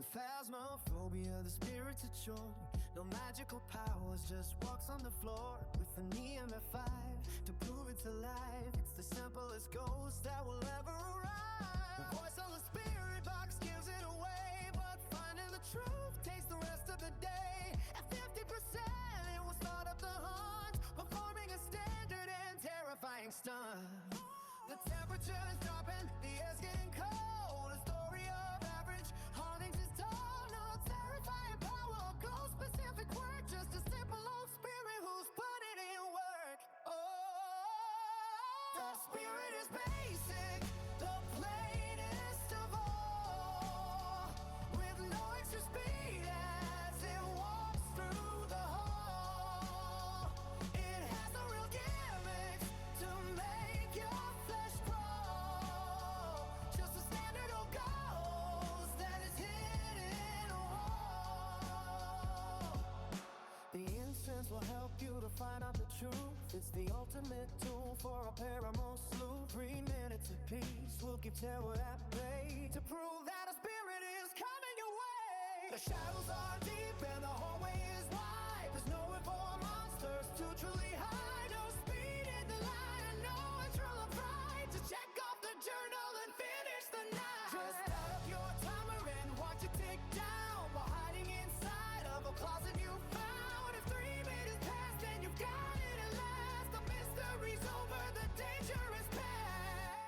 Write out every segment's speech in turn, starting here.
In phasmophobia, the spirit's a chore. No magical powers, just walks on the floor with an EMF5 to prove it's alive. It's the simplest ghost that will ever arrive. The voice on the spirit box gives it away, but finding the truth takes the rest of the day. At 50%, it will start up the hunt, performing a standard and terrifying stunt. The temperature is dropping, the air's getting cold. A story of average hauntings is told. No terrifying power, ghost specific work. Just a simple old spirit who's put it in work. Oh, the spirit is basic, the plainest of all, with no extra speed as it walks through the hall. It has no real gimmicks to make your flesh crawl. Just a standard old ghost that is hidden a wall. The incense will help you to find out the truth. It's the ultimate tool for a paramour slew. 3 minutes of peace will keep terror at bay, to prove that a spirit is coming your way. The shadows are deep and the hallway is wide. There's nowhere for monsters to truly hide. No speed in the line and no internal pride to check off the journal and finish the night. Just start up your timer and watch it tick down, while hiding inside of a closet you found. If 3 minutes pass, then you've got it at last. The mystery's over, the danger is past.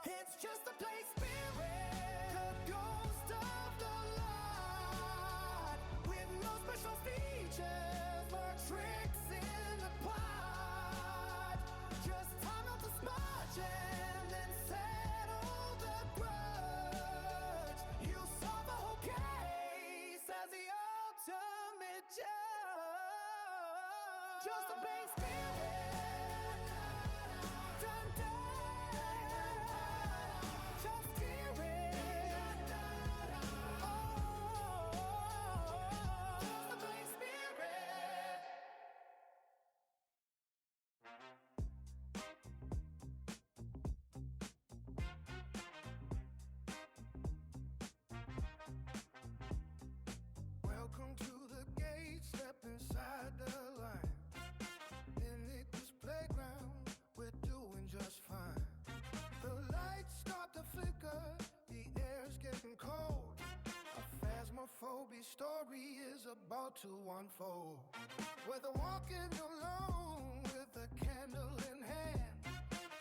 It's just a place spirit, the ghost of the lot, with no special features or tricks in the plot. Just time out the smudge and then settle the grudge. You solve the whole case as the ultimate judge. Just a plain spirit. Dun, dun. Just spirit. Oh, just a plain spirit. Welcome to the gate, step inside the line. In this playground, we're doing just fine. The lights start to flicker, the air's getting cold. A phasmophobia story is about to unfold. Whether walking alone with a candle in hand,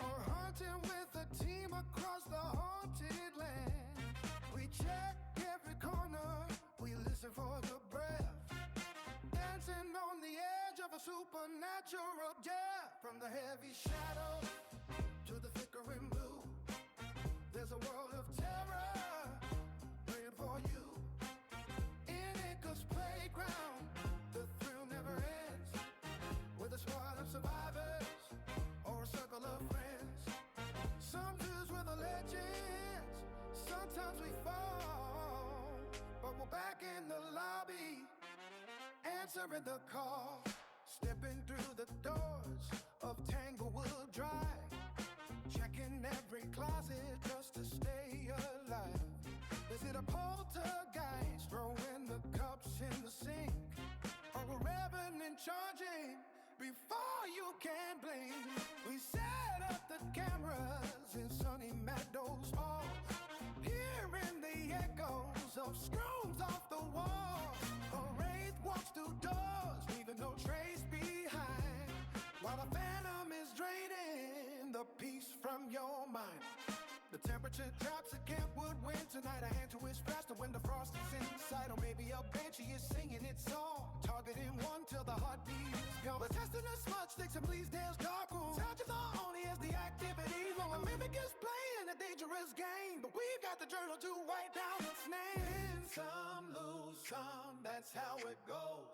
or hunting with a team across the haunted land, we check every corner, we listen for the breath, dancing on the edge of a supernatural death. From the heavy shadow to the flickering blue, there's a world of terror waiting for you. In Acres playground, the thrill never ends, with a squad of survivors or a circle of friends. Some dudes with the legends, sometimes we fall, but we're back in the lobby, answering the call. Stepping through the doors of Tanglewood Drive, checking every closet just to stay alive. Is it a poltergeist throwing the cups in the sink, or a revenant charging before you can blink? We set up the cameras in Sunny Meadows Hall, hearing the echoes of screams off the wall. A wraith walks through doors, leaving no trace behind, while the phantom is draining the peace from your mind. The temperature drops at Campwood Wind tonight. A hand twist faster when the frost is inside. Or maybe a banshee is singing its song, targeting one till the heartbeat is gone. We're testing the smudge sticks and Bleasdale's dark room. Touch of the only as the activity low. A mimic is playing a dangerous game, but we've got the journal to write down its name. Win some, lose some, that's how it goes.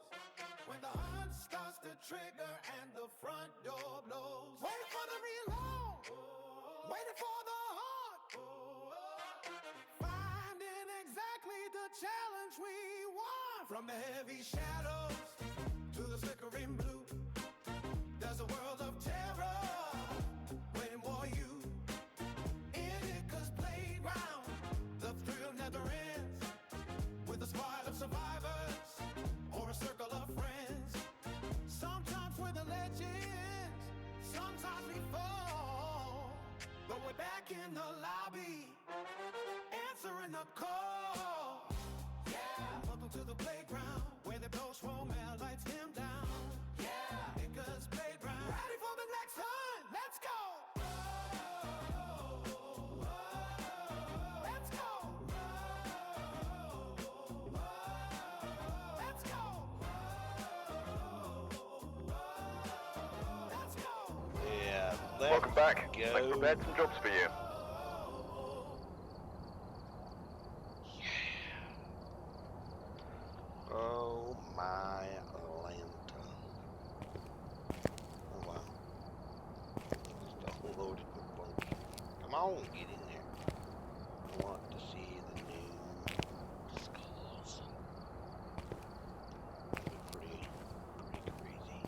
When the hunt starts to trigger and the front door blows. Waiting for the reload, waiting for the hunt, finding exactly the challenge we want. From the heavy shadows to the flickering blue, there's a world of terror waiting for you. In Ika's playground, the thrill never ends, call. Yeah, welcome to the playground where the ghost romance lights him down. Yeah, Icarus playground. Ready for the next hunt? Let's go. Let's go. Let's go. Let's go. Yeah, Welcome back. go. I've prepared some jobs for you. Oh my Atlanta. Oh wow. Just a load of funky. Come on, get in there. I want to see the new skulls. That'd be pretty crazy.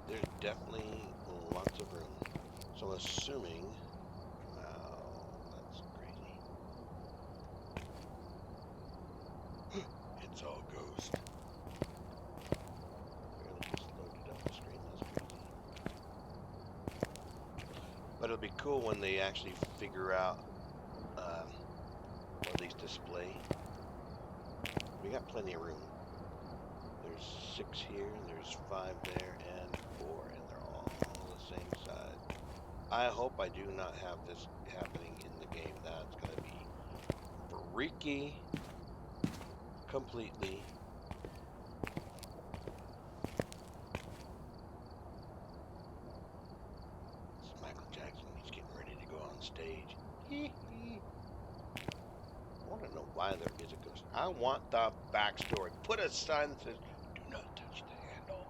There's definitely lots of room. So I'm assuming, wow, that's crazy. It's all ghost. Barely just loaded up the screen, that's crazy. But it'll be cool when they actually figure out what these display. We got plenty of room. There's 6 here, and there's 5 there, and 4, and they're all the same size. I hope I do not have this happening in the game. That's going to be freaky completely. It's Michael Jackson. He's getting ready to go on stage. I want to know why there is a ghost. I want the backstory. Put a sign that says, "Do not touch the handle."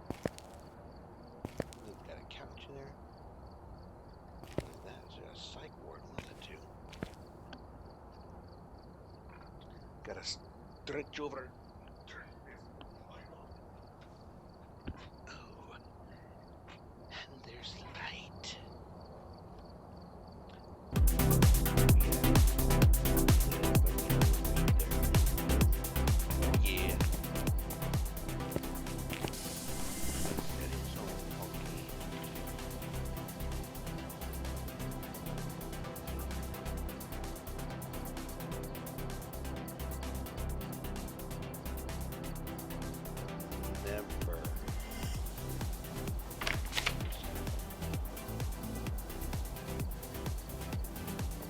It's got a couch in there. What is that? Is it a psych ward? One of the two. Got to stretch over. Oh, and there's light. Yeah. That is so funky. Never.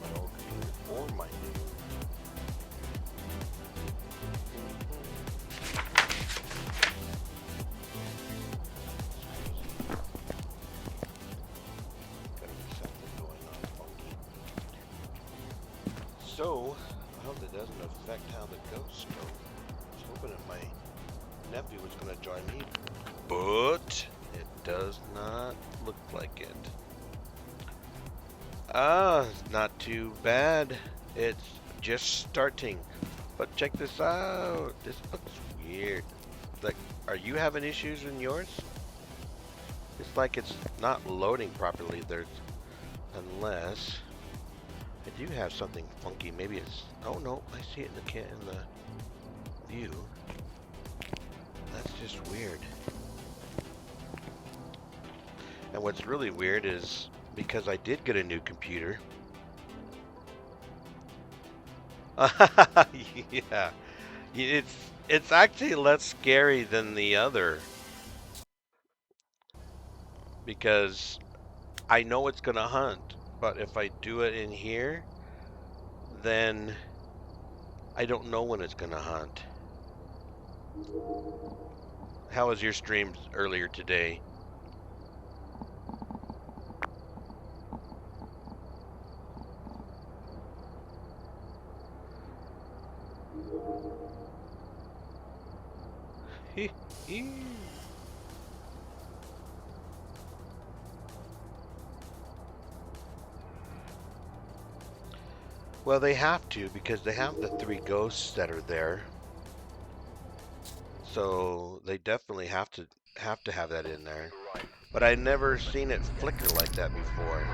My old computer or my new. Gotta be something going on funky. So, I hope that doesn't affect how the ghosts go. I was hoping that my nephew was going to join me, but it does not look like it. Not too bad. It's just starting. But check this out. This looks weird. Like, are you having issues in yours? It's like it's not loading properly. Unless I do have something funky. Maybe it's. Oh no, I see it in the view. That's just weird. And what's really weird is because I did get a new computer. Yeah. It's actually less scary than the other because I know it's gonna hunt, but if I do it in here, then I don't know when it's gonna hunt. How was your stream earlier today? Well, they have to because they have the 3 ghosts that are there. So they definitely have to have that in there. But I've never seen it flicker like that before.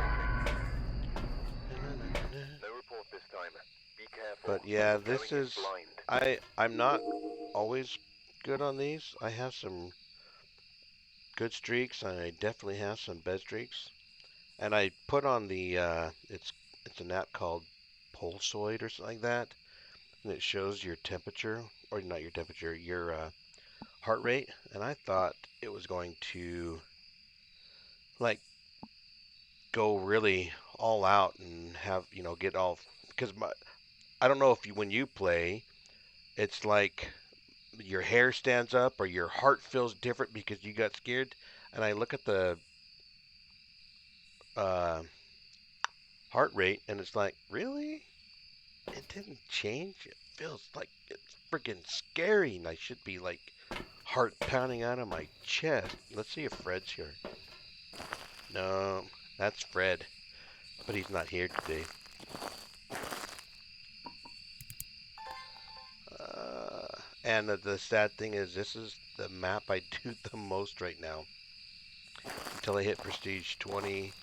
No report this time. Be careful. But yeah, this is I'm not always good on these. I have some good streaks and I definitely have some bad streaks. And I put on the it's an app called pulsoid or something like that, and it shows your temperature, or not your temperature, your heart rate. And I thought it was going to like go really all out and have get all because I don't know if you when you play, it's like your hair stands up or your heart feels different because you got scared. And I look at the uh, heart rate, and it's like, really? It didn't change? It feels like it's freaking scary, and I should be like heart pounding out of my chest. Let's see if Fred's here. No, that's Fred, but he's not here today. And the sad thing is, this is the map I do the most right now. Until I hit Prestige 20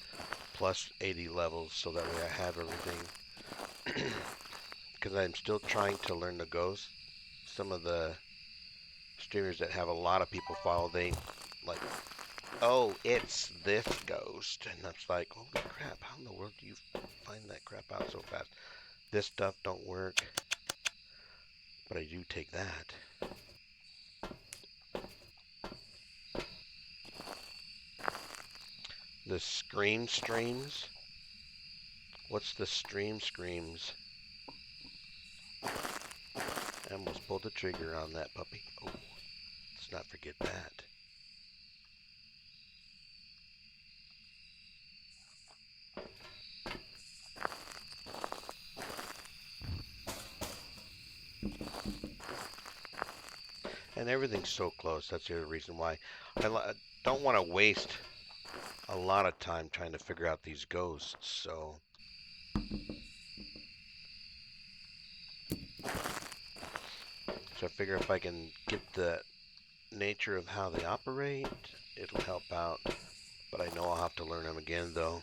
plus 80 levels, so that way I have everything. Because I'm still trying to learn the ghost. Some of the streamers that have a lot of people follow, they like, oh, it's this ghost. And I'm like, holy crap, how in the world do you find that crap out so fast? This stuff don't work. But I do take that. The scream streams. What's the stream screams? I almost pulled the trigger on that puppy. Oh, let's not forget that. And everything's so close. That's the other reason why I don't want to waste a lot of time trying to figure out these ghosts. So I figure if I can get the nature of how they operate, it'll help out. But I know I'll have to learn them again, though.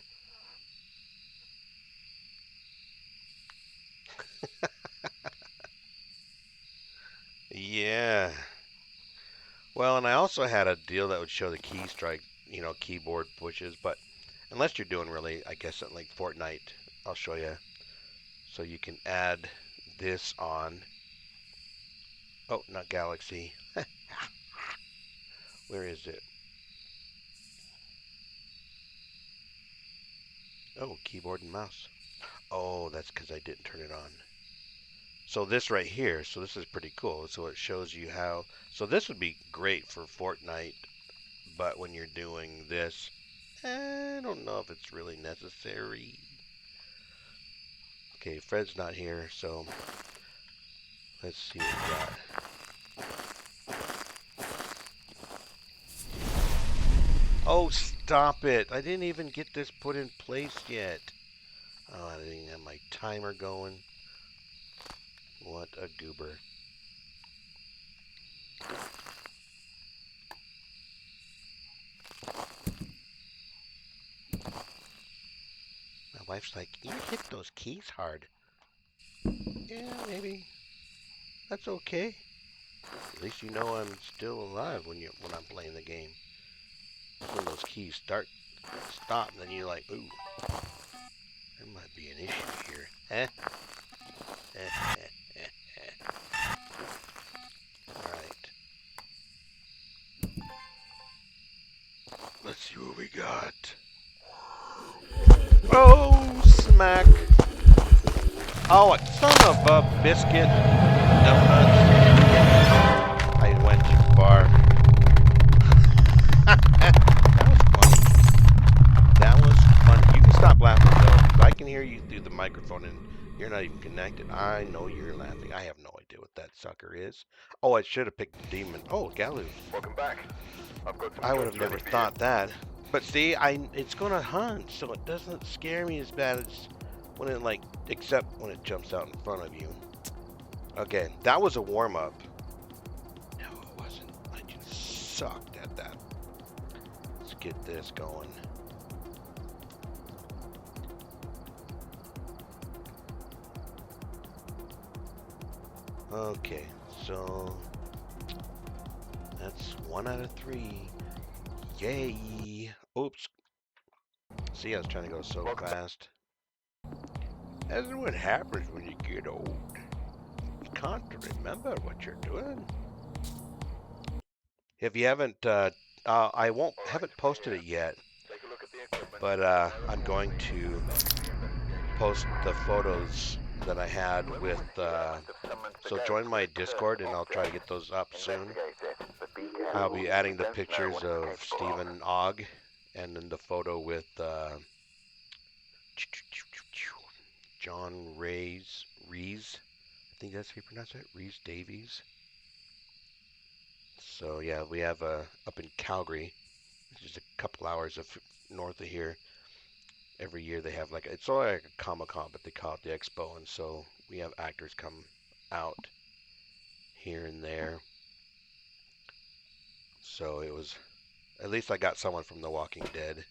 Yeah. Well, and I also had a deal that would show the key strike, keyboard pushes. But unless you're doing really, I guess, like Fortnite, I'll show you. So you can add this on. Oh, not Galaxy. Where is it? Oh, keyboard and mouse. Oh, that's because I didn't turn it on. So this right here, so this is pretty cool. So it shows you how, so this would be great for Fortnite, but when you're doing this, I don't know if it's really necessary. Okay, Fred's not here, so let's see what we got. Oh, stop it. I didn't even get this put in place yet. Oh, I didn't have my timer going. What a goober. My wife's like, you hit those keys hard. Yeah, maybe. That's okay. At least you know I'm still alive when I'm playing the game. When those keys stop, and then you're like, ooh, there might be an issue here. Huh? Alright. Let's see what we got. Oh, smack. Oh, son of a biscuit. Donuts. I went too far. That was funny. You can stop laughing though. I can hear you through the microphone and you're not even connected. I know you're laughing. I have no idea what that sucker is. Oh, I should have picked the demon. Oh, Galoo. Welcome back. I've got some I would have jobs never ready for thought that. But see, it's gonna hunt, so it doesn't scare me as bad as when it except when it jumps out in front of you. Okay, that was a warm-up. No, it wasn't. I just sucked at that. Let's get this going. Okay, so that's 1 out of 3. Yay! Oops. See, I was trying to go so fast. That's what happens when you get old. You can't remember what you're doing. If you haven't, I haven't posted it yet, but I'm going to post the photos that I had with. So join my Discord, and I'll try to get those up soon. I'll be adding the pictures of Stephen Ogg, and then the photo with John Rees. I think that's how you pronounce it. Rees Davies. So yeah, we have up in Calgary, which is a couple hours of north of here. Every year they have it's sort of like a Comic-Con, but they call it the Expo, and so we have actors come out here and there. So it was, at least I got someone from The Walking Dead.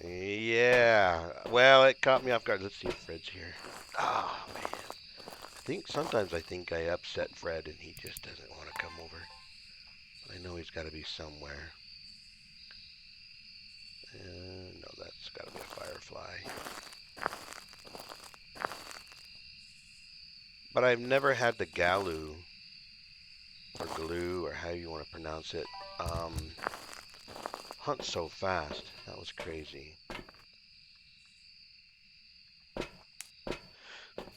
Yeah, well, it caught me off guard. Let's see if Fred's here. Oh, man. Sometimes I think I upset Fred and he just doesn't want to come over. I know he's got to be somewhere. No, that's got to be a firefly. But I've never had the Galu, or Glue, or how you want to pronounce it, hunt so fast. That was crazy.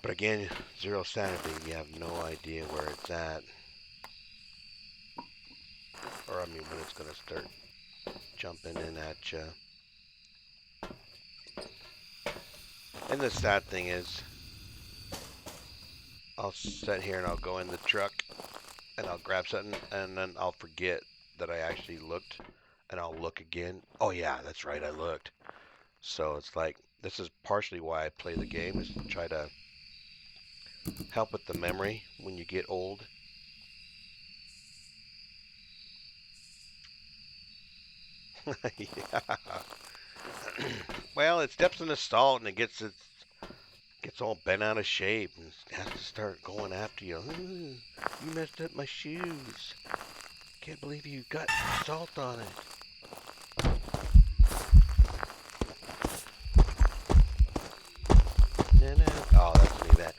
But again, zero sanity, you have no idea where it's at. Or, I mean, when it's going to start jumping in at you. And the sad thing is, I'll sit here and I'll go in the truck and I'll grab something and then I'll forget that I actually looked and I'll look again. Oh yeah, that's right, I looked. So it's like, this is partially why I play the game, is to try to help with the memory when you get old. Yeah. Well, it steps in the salt and it gets all bent out of shape and has to start going after you. You messed up my shoes. Can't believe you got salt on it. Oh, that's me, that.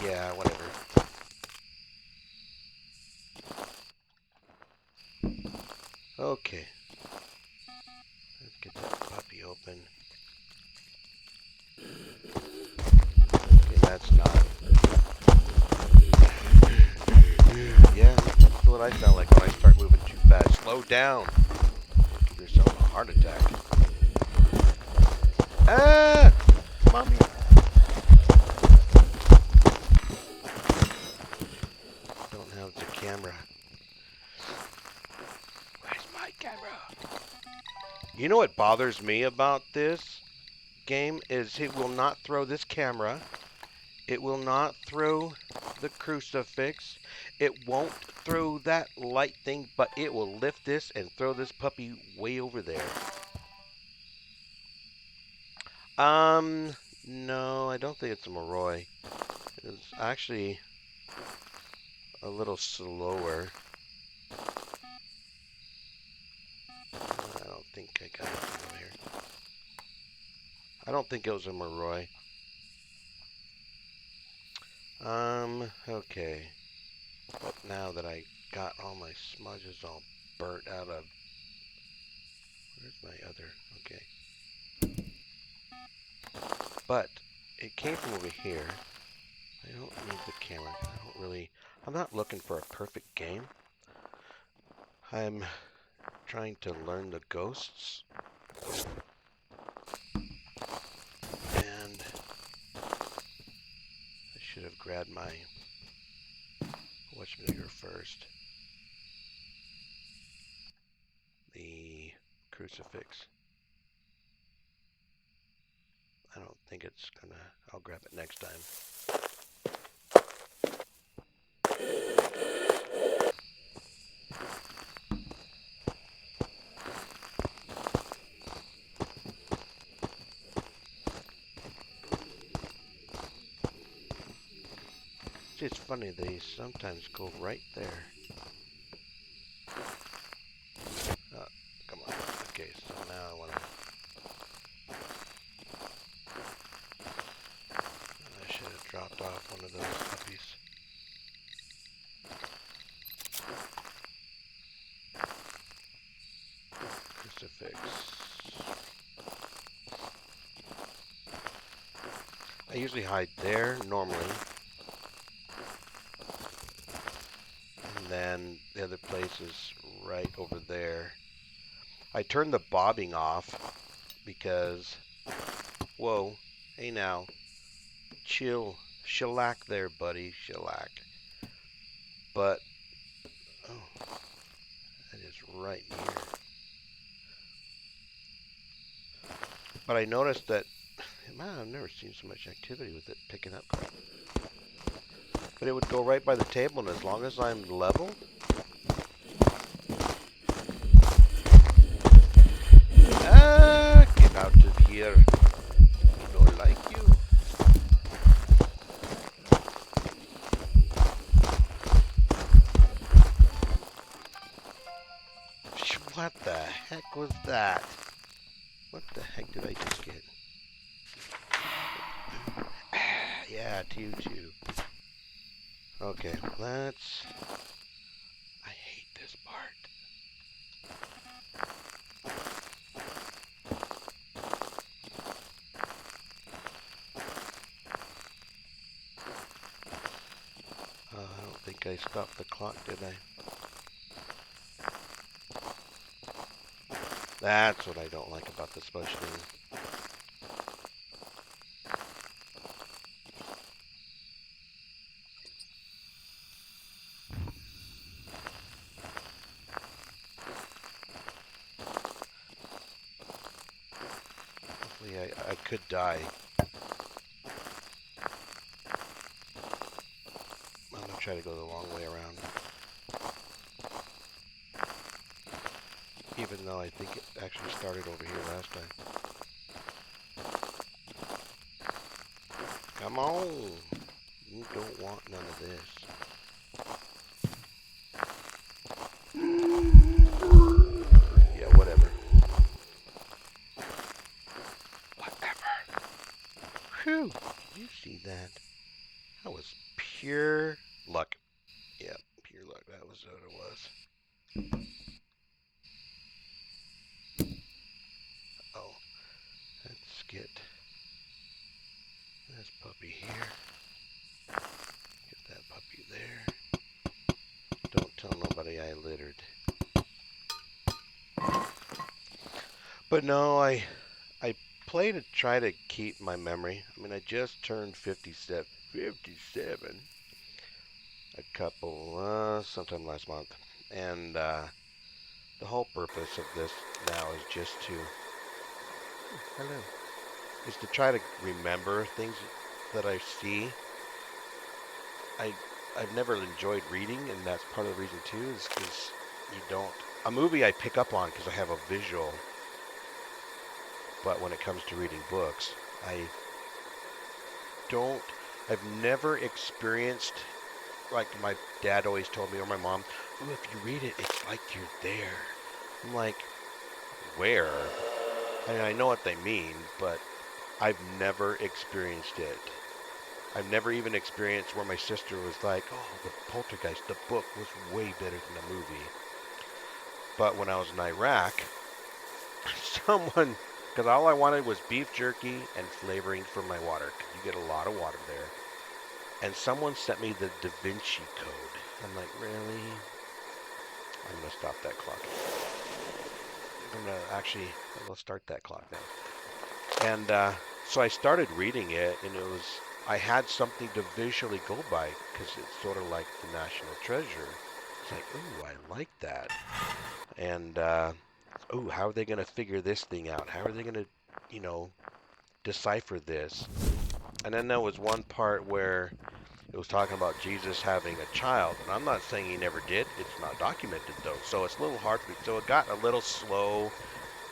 Yeah, whatever. Okay. Let's get that puppy open. Okay, that's not. Yeah, that's what I sound like when I start moving too fast. Slow down. Give yourself a heart attack. Ah! Mommy. Don't have the camera. Where's my camera? You know what bothers me about this game is it will not throw this camera. It will not throw the crucifix. It won't throw that light thing, but it will lift this and throw this puppy way over there. No, I don't think it's a Moroi. It's actually a little slower. I don't think I got it over here. I don't think it was a Moroi. Okay. But now that I got all my smudges all burnt out of... Where's my other... Okay. But it came from over here. I don't need the camera. I'm not looking for a perfect game. I'm trying to learn the ghosts. And I should have grabbed my whatchamacallit first. The crucifix. I don't think it's gonna... I'll grab it next time. It's funny, they sometimes go right there. off one of those puppies. Crucifix. I usually hide there normally. And then the other place is right over there. I turned the bobbing off because, whoa, hey now, chill, shellac there, buddy, shellac. But, oh, that is right here. But I noticed that, man, I've never seen so much activity with it picking up crap. But it would go right by the table, and as long as I'm level, get out of here. I don't like you. What the heck was that? What the heck did I just get? Yeah, two. Okay, let's... I hate this part. I don't think I stopped the clock, did I? That's what I don't like about this motion. Hopefully I could die. I'm going to try to go the long way around. Even though I think it actually started over here last time. Come on! You don't want none of this. Yeah, whatever. Whew! Did you see that? That was pure luck. Yep, pure luck. That was what it was. Oh, let's get this puppy here. Get that puppy there. Don't tell nobody I littered. But no, I play to try to keep my memory. I mean, I just turned 57. 57. A couple, sometime last month. And the whole purpose of this now is just to, hello, is to try to remember things that I see. I've never enjoyed reading, and that's part of the reason too, is because you don't, a movie I pick up on because I have a visual, but when it comes to reading books, I've never experienced, like my dad always told me, or my mom, ooh, if you read it, it's like you're there. I'm like, where? I mean, I know what they mean, but I've never experienced it. I've never even experienced where my sister was like, oh, the Poltergeist, the book was way better than the movie. But when I was in Iraq, someone, because all I wanted was beef jerky and flavoring for my water. You get a lot of water there. And someone sent me the Da Vinci Code. I'm like, really? I'm going to stop that clock. I'm going to actually, let's start that clock now. And so I started reading it, and it was, I had something to visually go by, because it's sort of like the National Treasure. It's like, ooh, I like that. And, ooh, how are they going to figure this thing out? How are they going to, you know, decipher this? And then there was one part where it was talking about Jesus having a child. And I'm not saying he never did. It's not documented, though. So it's a little hard for me. So it got a little slow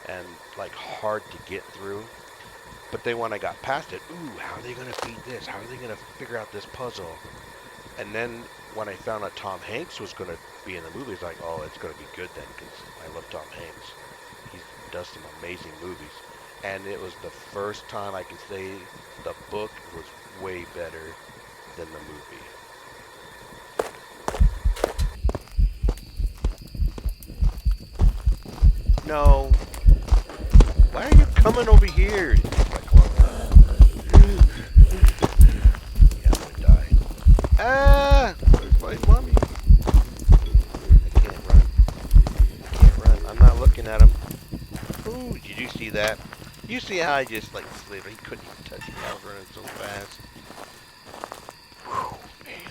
and, like, hard to get through. But then when I got past it, ooh, how are they going to feed this? How are they going to figure out this puzzle? And then when I found out Tom Hanks was going to be in the movie, it's like, oh, it's going to be good then, because I love Tom Hanks. He does some amazing movies. And it was the first time I can say the book was way better than the movie. No. Why are you coming over here? Like, well, yeah, I'm gonna die. Ah! Where's my mommy? I can't run. I can't run. I'm not looking at him. Ooh, did you see that? You see how I just like slid? He couldn't even touch me. I was running so fast. Whew, man.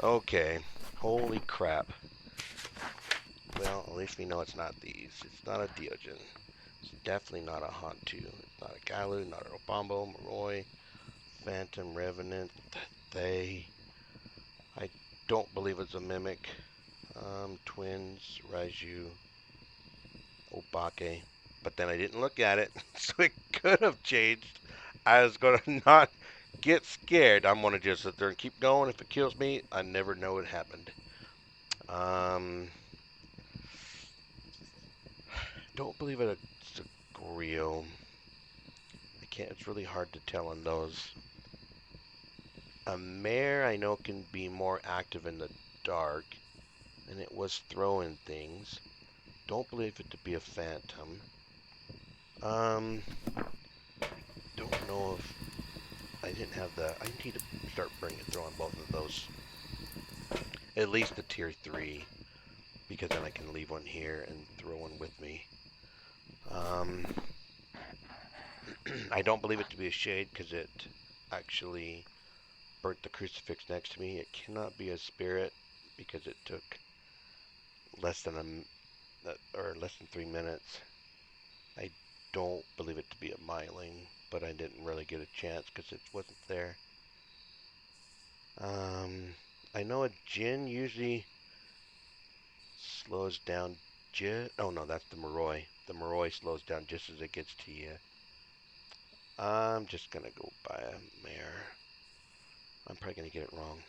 Okay. Holy crap. Well, at least we know it's not these. It's not a Diogen. It's definitely not a Hantu. It's not a Galu, not a Obambo, Moroi, Phantom, Revenant, they. I don't believe it's a Mimic. Twins, Raiju, Obake. But then I didn't look at it, so it could have changed. I was going to not get scared. I'm going to just sit there and keep going. If it kills me, I never know it happened. Don't believe it's a Goryo. I can't. It's really hard to tell on those. A mare I know can be more active in the dark, and it was throwing things. Don't believe it to be a phantom. Don't know if I didn't have the. I need to start throwing both of those. At least the tier 3, because then I can leave one here and throw one with me. I don't believe it to be a shade because it actually burnt the crucifix next to me. It cannot be a spirit because it took less than less than 3 minutes. I don't believe it to be a myling, but I didn't really get a chance because it wasn't there. I know a Jin usually slows down oh no, that's the Moroi. The Moroi slows down just as it gets to you. I'm just gonna go buy a mare. I'm probably gonna get it wrong.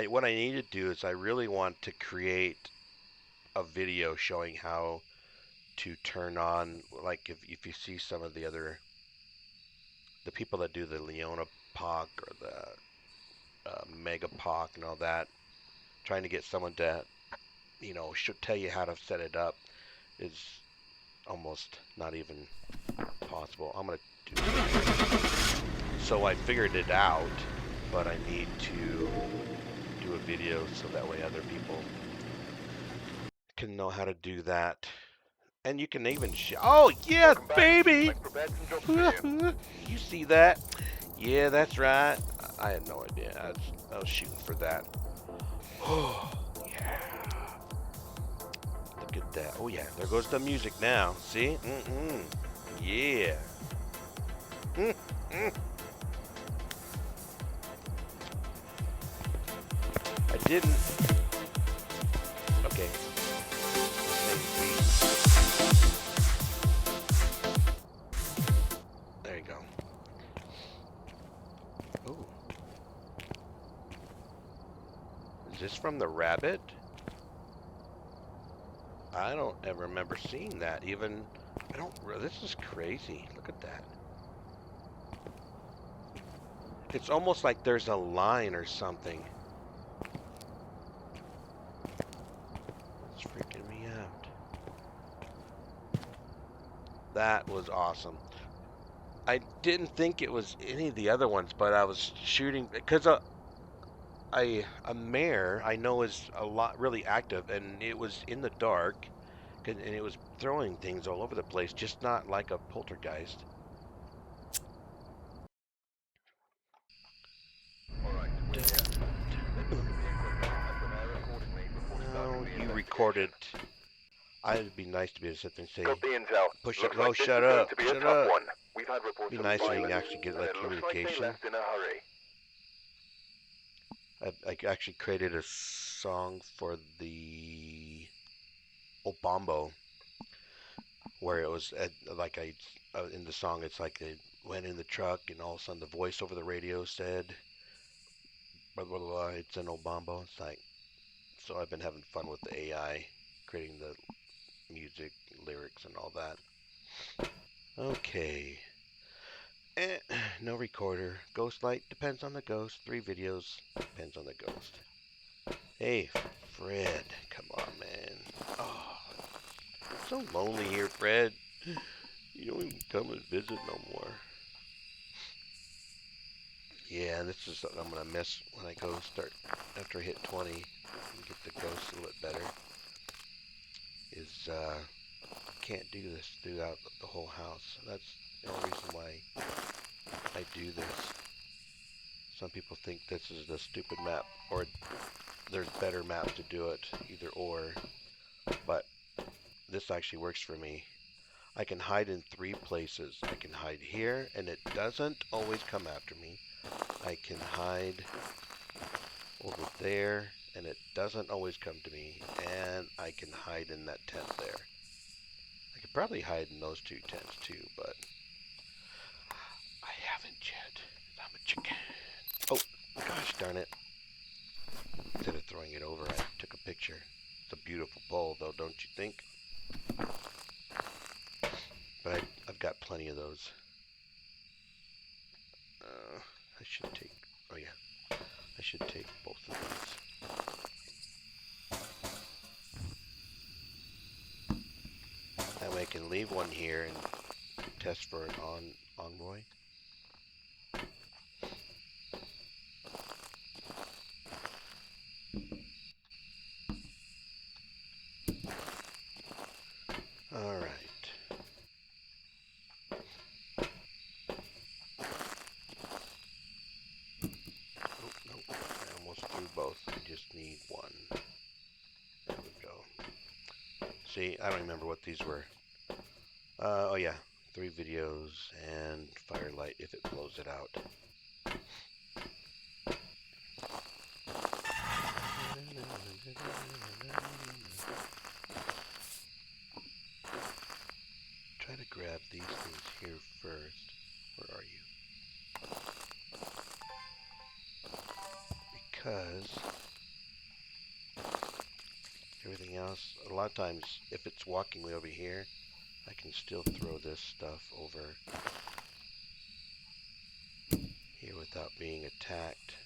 What I need to do is I really want to create a video showing how to turn on, like if you see some of the people that do the Leona Pock or the Mega Pock and all that, trying to get someone to, should tell you how to set it up is almost not even possible. I'm gonna do this. So I figured it out, but I need to do a video so that way other people can know how to do that. And you can even oh yes, baby! You see that? Yeah, that's right. I had no idea. I was shooting for that. Oh, yeah. Look at that. Oh, yeah. There goes the music now. See? Mm-mm. Yeah. Mm-mm. I didn't. Okay. There you go. Ooh. Is this from the rabbit? I don't ever remember seeing that. Even, I don't, this is crazy. Look at that. It's almost like there's a line or something. It's freaking me out. That was awesome. I didn't think it was any of the other ones, but I was shooting because a mare I know is a lot really active, and it was in the dark, and it was throwing things all over the place, just not like a poltergeist. No, you recorded. It'd be nice to be able to sit there and say, Got the intel. push Looks it. like Oh, this shut is going up, to be a shut tough up. one. We've had reports It'd be of nice if you violence, can actually get and like it looks like they communication. left in a hurry. I actually created a song for the Obambo where it was like in the song it's like they went in the truck and all of a sudden the voice over the radio said blah blah blah, it's an Obambo. It's like, so I've been having fun with the AI creating the music lyrics and all that. Okay. no recorder. Ghost light depends on the ghost. 3 videos depends on the ghost. Hey, Fred, come on, man. Oh, so lonely here, Fred. You don't even come and visit no more. Yeah, this is something I'm gonna miss when I go start after I hit 20 and get the ghosts a little bit better. Is can't do this throughout the whole house. That's the only reason why I do this. Some people think this is the stupid map, or there's better maps to do it, either or. But this actually works for me. I can hide in 3 places. I can hide here, and it doesn't always come after me. I can hide over there, and it doesn't always come to me. And I can hide in that tent there. I could probably hide in those 2 tents too, but I haven't yet. I'm a chicken. Oh, gosh darn it. Instead of throwing it over, I took a picture. It's a beautiful bowl, though, don't you think? But I've got plenty of those. I should take... Oh, yeah. I should take both of these. That way I can leave one here and test for an envoy. Alright. Nope. I almost threw both. I just need one. There we go. See, I don't remember what these were. Oh yeah. 3 videos and firelight if it blows it out. Try to grab these things here first. Where are you? Because everything else, a lot of times if it's walking way over here, I can still throw this stuff over here without being attacked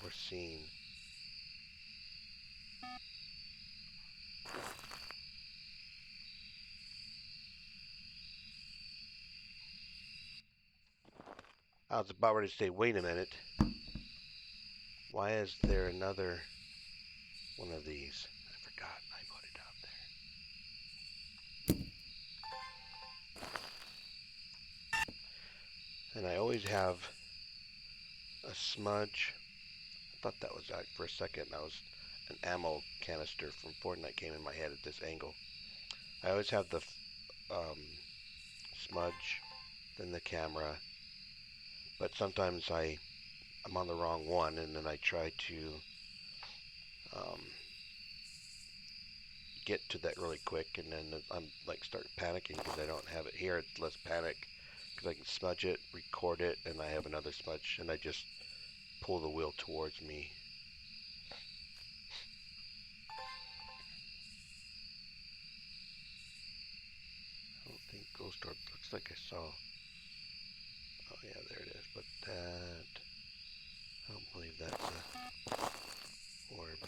or seen. I was about ready to say, wait a minute. Why is there another one of these? I forgot I put it out there. And I always have a smudge. I thought that was out for a second. That was an ammo canister from Fortnite came in my head at this angle. I always have the smudge, then the camera, but sometimes I'm on the wrong one, and then I try to get to that really quick, and then I'm like start panicking because I don't have it here. It's less panic because I can smudge it, record it, and I have another smudge, and I just pull the wheel towards me. I don't think Ghost Orb looks like I saw. Oh yeah, there it is. But that, I don't believe that's a orb.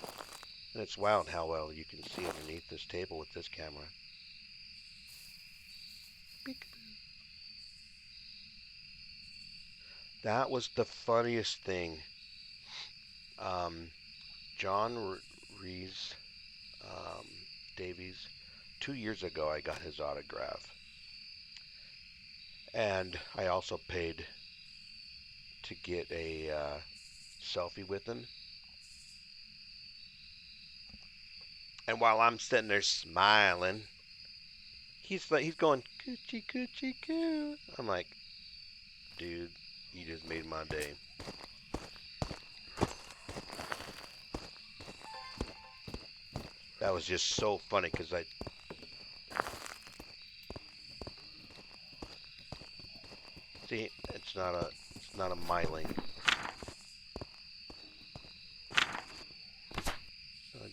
And it's wild how well you can see underneath this table with this camera. That was the funniest thing. John Rees Davies, 2 years ago I got his autograph. And I also paid to get a selfie with him. And while I'm sitting there smiling, he's going coochie coochie coo. I'm like, dude, you just made my day. That was just so funny because see, it's not a myling.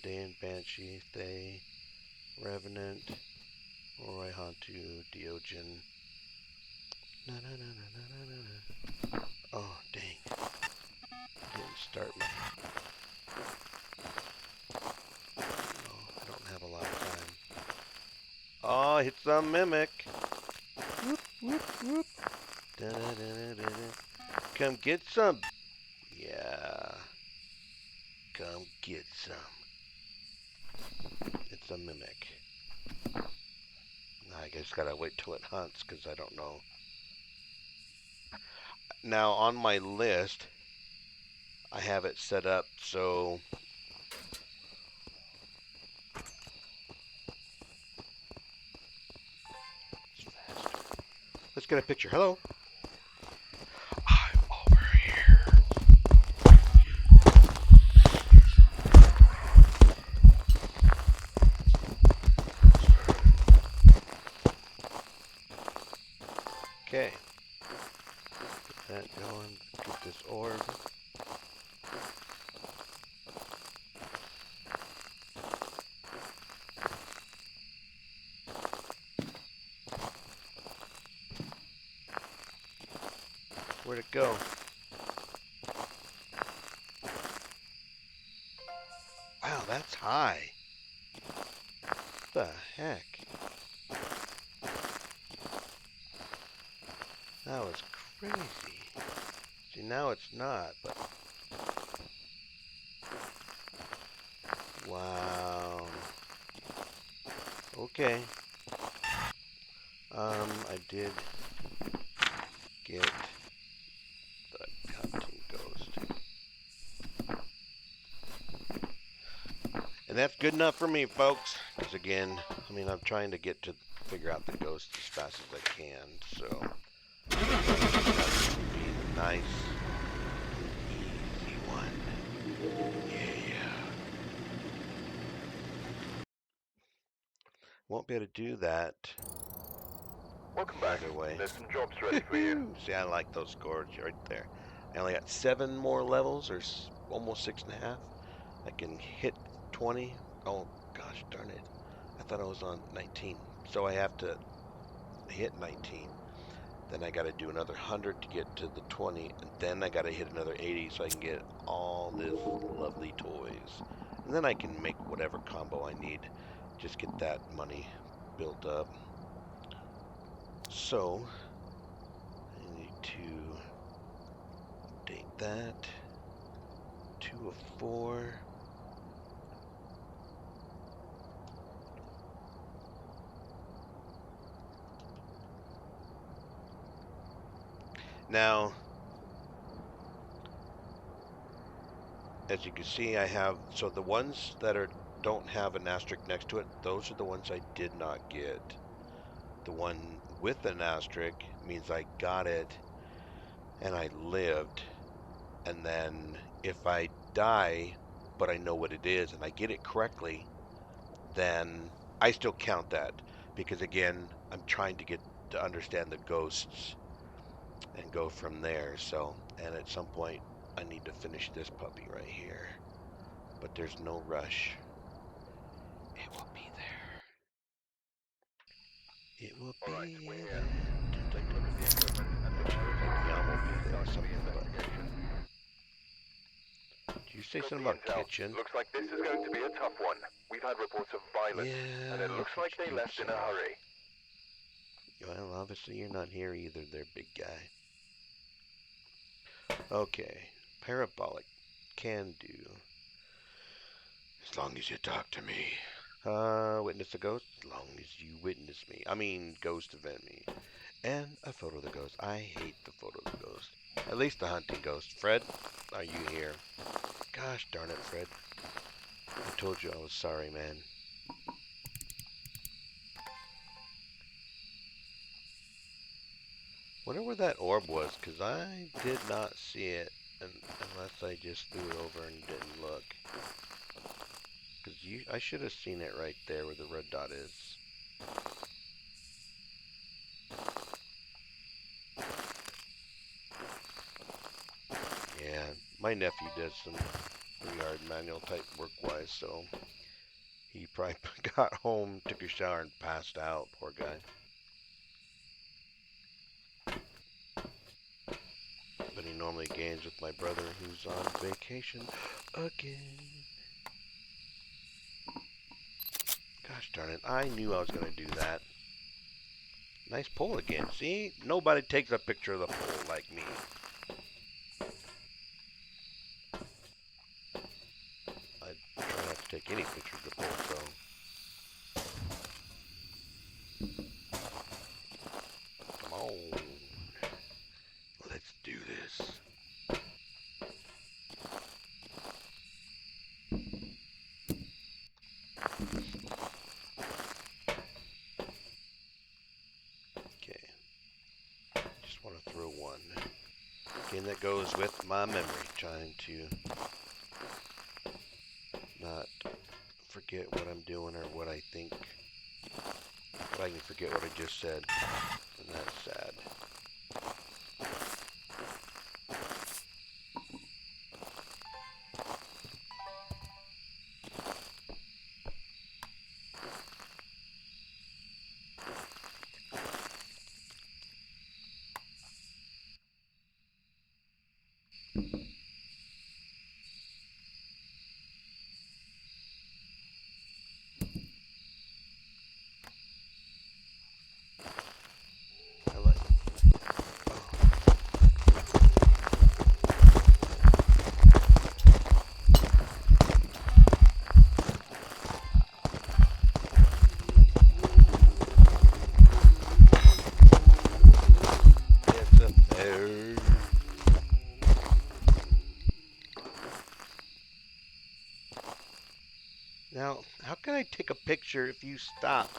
Dan Banshee, Thay, Revenant, Oroy Hantu, Diogen. Na na na na na na na. it's a mimic. Whoop, whoop, whoop. Da, da, da, da, da. Come get some. Yeah. Come get some. It's a mimic. I guess gotta wait till it hunts because I don't know. Now on my list, I have it set up so let's get a picture. Hello. I'm over here. Okay. Get that going. Get this orb. Where'd it go? Wow, that's high. What the heck? That was crazy. See, now it's not, but... Wow. Okay. I did get the hunting ghost. And that's good enough for me, folks. Because again, I mean, I'm trying to get to figure out the ghost as fast as I can, so... That's gonna be the nice, easy one. Yeah. Won't be able to do that. Welcome back. Either way. There's some jobs ready for you. See, I like those scores right there. I only got 7 more levels, or almost 6.5. I can hit 20. Oh, gosh darn it. I thought I was on 19. So I have to hit 19. Then I got to do another 100 to get to the 20. And then I got to hit another 80 so I can get all this lovely toys. And then I can make whatever combo I need. Just get that money built up. So, I need to date that. 2 of 4. Now, as you can see, I have, so the ones that don't have an asterisk next to it, those are the ones I did not get. The one with an asterisk means I got it and I lived. And then if I die, but I know what it is and I get it correctly, then I still count that. Because again, I'm trying to get to understand the ghosts and go from there. So, and at some point, I need to finish this puppy right here. But there's no rush. It will be there. It will be Alright, we're there. here. Take a look at the equipment and prepare The yourself will to be there. start the Something about. investigation. Did you say Got something the about intel. kitchen? Looks like this is going to be a tough one. We've had reports of violence, and it Yeah, looks like they left in a hurry. Well, obviously you're not here either there, big guy. Okay, parabolic. Can do. As long as you talk to me. Witness a ghost? As long as you witness me. I mean, ghost event me. And a photo of the ghost. I hate the photo of the ghost. At least the hunting ghost. Fred, are you here? Gosh darn it, Fred. I told you I was sorry, man. Wonder where that orb was, because I did not see it unless I just threw it over and didn't look. Because I should have seen it right there where the red dot is. Yeah, my nephew did some yard manual type work-wise, so he probably got home, took a shower, and passed out. Poor guy. But he normally games with my brother, who's on vacation again. Gosh darn it, I knew I was going to do that. Nice pole again. See? Nobody takes a picture of the pole like me. I try not to take any pictures of the pole, so. Come on. Let's do this. Okay. Just want to throw one. Again, that goes with my memory. Trying to not forget what I'm doing or what I think. But I can forget what I just said. And that's sad. I like it. It's up there. Now, how can I take a picture if you stop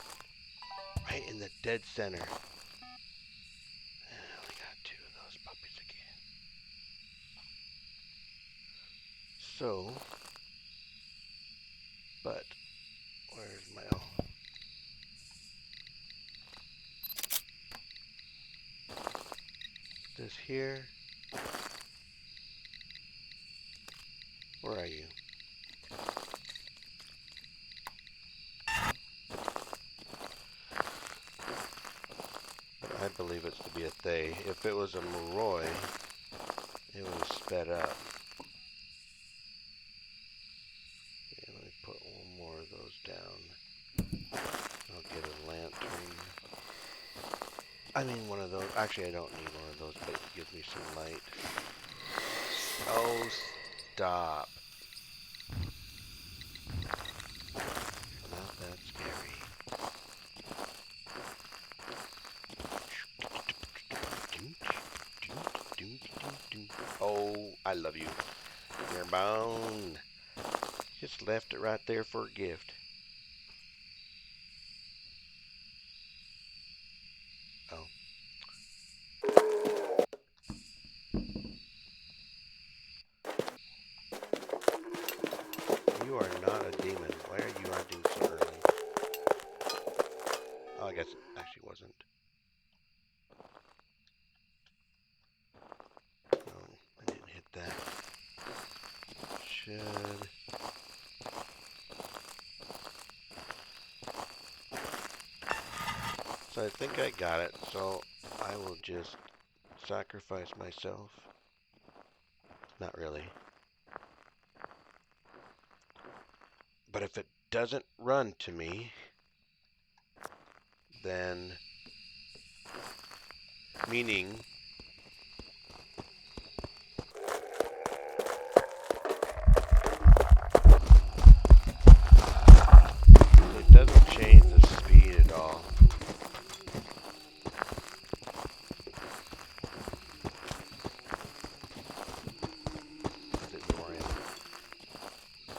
right in the dead center? I only got two of those puppies again. So, but where's my this here? Where are you? But I believe it's to be a they. If it was a Moroi, it would have sped up. Okay, let me put one more of those down. I'll get a lantern. I mean one of those. Actually, I don't need one of those, but it gives me some light. Oh, stop. Not that scary. Oh, I love you. You're bound. Just left it right there for a gift. Oh. You are not a demon. Why are you hunting so early? Oh, I guess it actually wasn't. No, I didn't hit that. Should. So I think I got it, so I will just sacrifice myself. Not really. But if it doesn't run to me, then meaning it doesn't change the speed at all. Ignore him.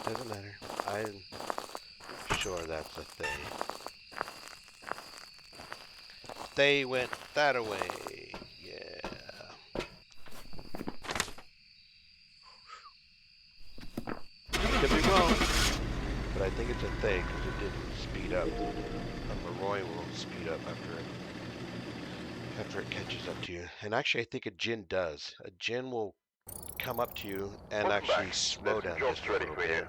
Doesn't matter. I'm sure that's a thing. They went that away. Yeah. Could be wrong, but I think it's a thing because it didn't speed up. A Moroi will speed up after it catches up to you. And actually, I think a Jinn does. A Jinn will come up to you and Welcome actually back. slow There's some down jobs just a ready little for you. bit.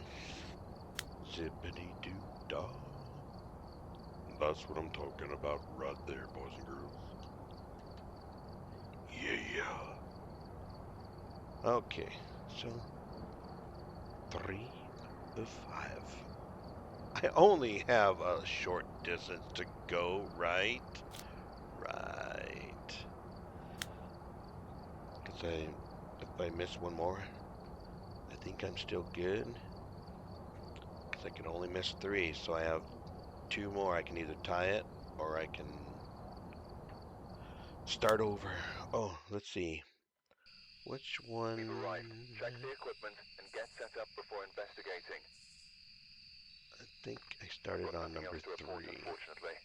Zippity-doo-dah. That's what I'm talking about right there, boys and girls. Yeah. Okay, so 3 of 5. I only have a short distance to go, right? Right. Because if I miss one more, I think I'm still good. Because I can only miss 3, so I have 2 more. I can either tie it, or I can start over. Oh, let's see. Which one? We've arrived. Check the equipment and get set up before investigating. I think I started Got on nothing number else to report, 3. unfortunately.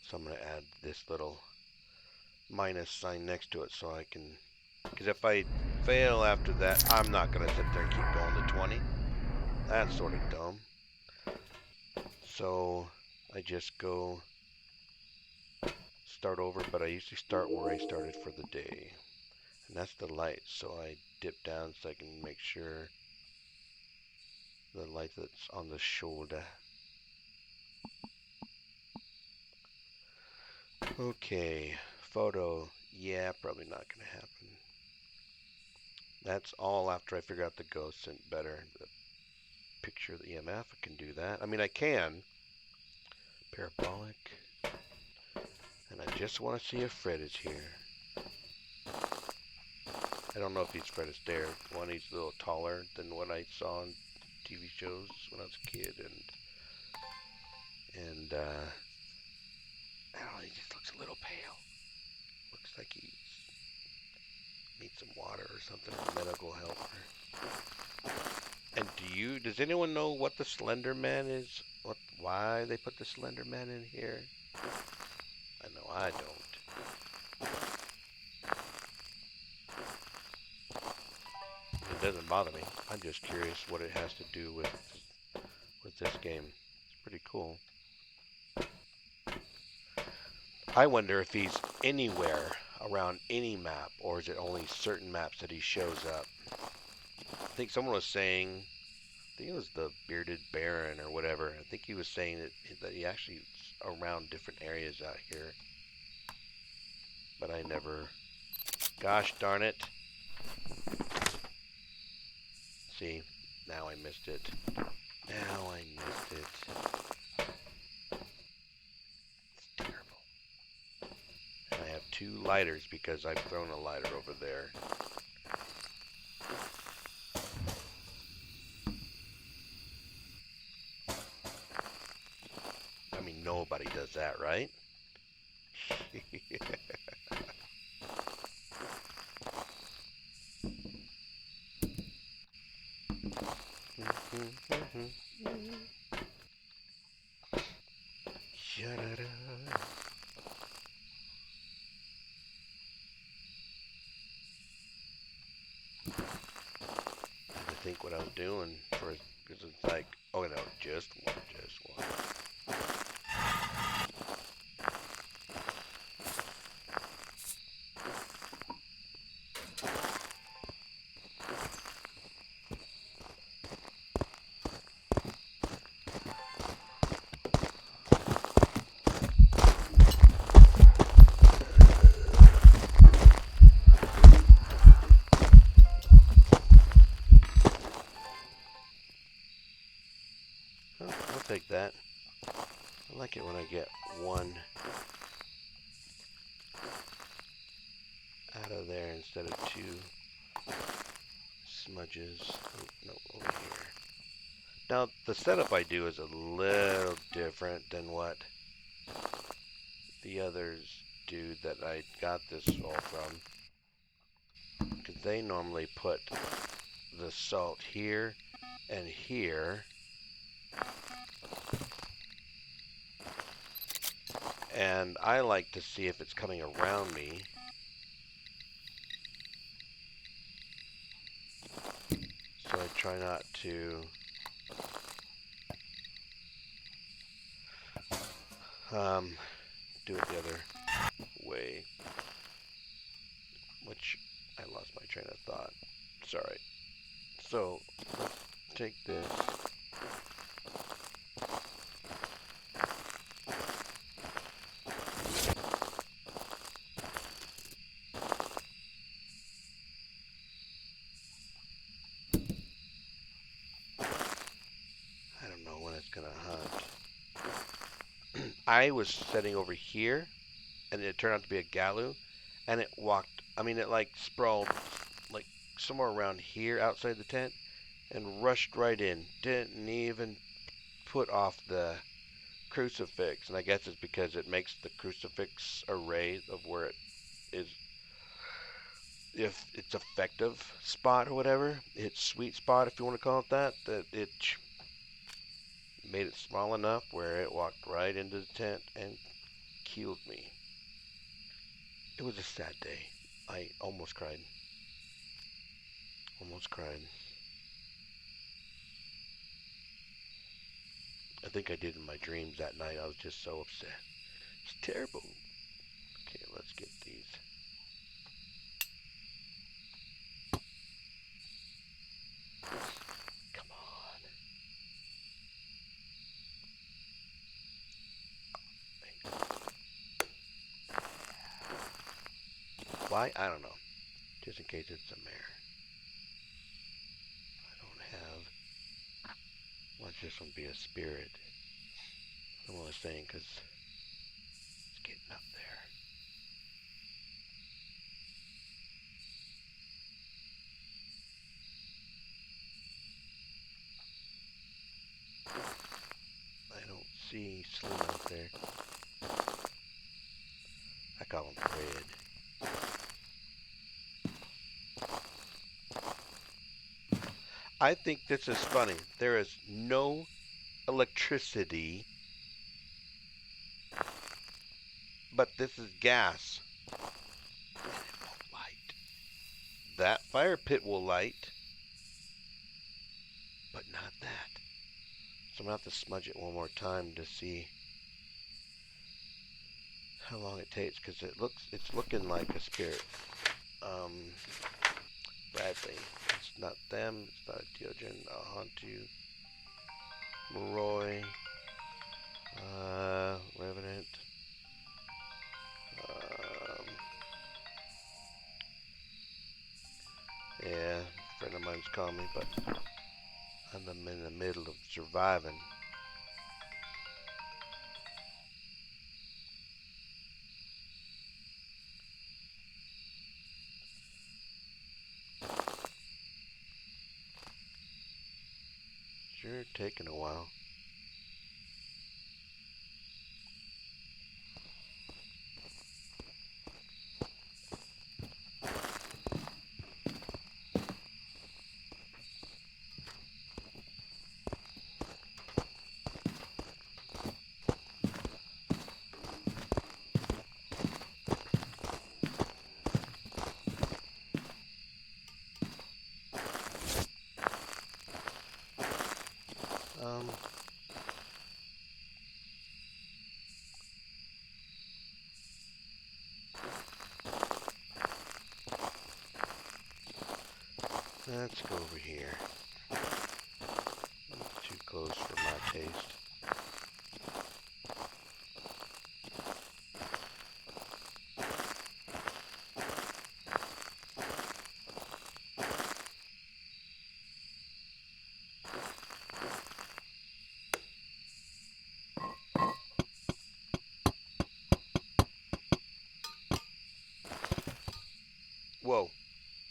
So I'm going to add this little minus sign next to it so I can... Because if I fail after that, I'm not going to sit there and keep going to 20. That's sort of dumb. So I just go start over, but I usually start where I started for the day. And that's the light, so I dip down so I can make sure the light that's on the shoulder. Okay, photo. Yeah, probably not going to happen. That's all after I figure out the ghost scent better. The picture of the EMF, I can do that. I mean, I can. Parabolic. And I just want to see if Fred is here. I don't know if Fred is there. One, he's a little taller than what I saw on TV shows when I was a kid, and I don't know, he just looks a little pale. Looks like he needs some water or something, or medical help. And does anyone know what the Slender Man is? Why they put the Slender Man in here? I know I don't. It doesn't bother me. I'm just curious what it has to do with this game. It's pretty cool. I wonder if he's anywhere around any map, or is it only certain maps that he shows up? I think someone was saying, I think it was the Bearded Baron or whatever. I think he was saying that he actually is around different areas out here. But I never... Gosh darn it. See, now I missed it. Now I missed it. It's terrible. And I have 2 lighters because I've thrown a lighter over there. I mean, nobody does that, right? I think what I was doing first, because it's like, oh no, just one. Oh, I'll take that. I like it when I get 1 out of there instead of 2 smudges. Oh, no, over here. Now, the setup I do is a little different than what the others do that I got this all from. Because they normally put the salt here and here. And I like to see if it's coming around me. So I try not to do it the other way. Which, I lost my train of thought. Sorry. So, let's take this. I don't know when it's gonna hunt. I was sitting over here, and it turned out to be a galu, and it walked. I mean, it like sprawled like somewhere around here outside the tent, and rushed right in. Didn't even put off the crucifix, and I guess it's because it makes the crucifix array of where it is, if it's effective spot or whatever, its sweet spot, if you want to call it that, that it made it small enough where it walked right into the tent and killed me. It was a sad day. I almost cried. Almost cried. I think I did in my dreams that night. I was just so upset. It's terrible. Okay, let's get these. Come on. Why? I don't know. Just in case it's a mare. I don't have. Watch this one be a spirit. I'm only saying because it's getting up there. I don't see Slim out there. I call him Fred. I think this is funny. There is no electricity, but this is gas. And it won't light. That fire pit will light, but not that. So I'm going to have to smudge it one more time to see how long it takes, because it's looking like a spirit. Bradley. It's not them. It's not Diogen. Hantu. Moroi. Revenant. Yeah, a friend of mine's calling me, but I'm in the middle of surviving. Sure, taking a while. Let's go over here. It's too close for my taste. Whoa.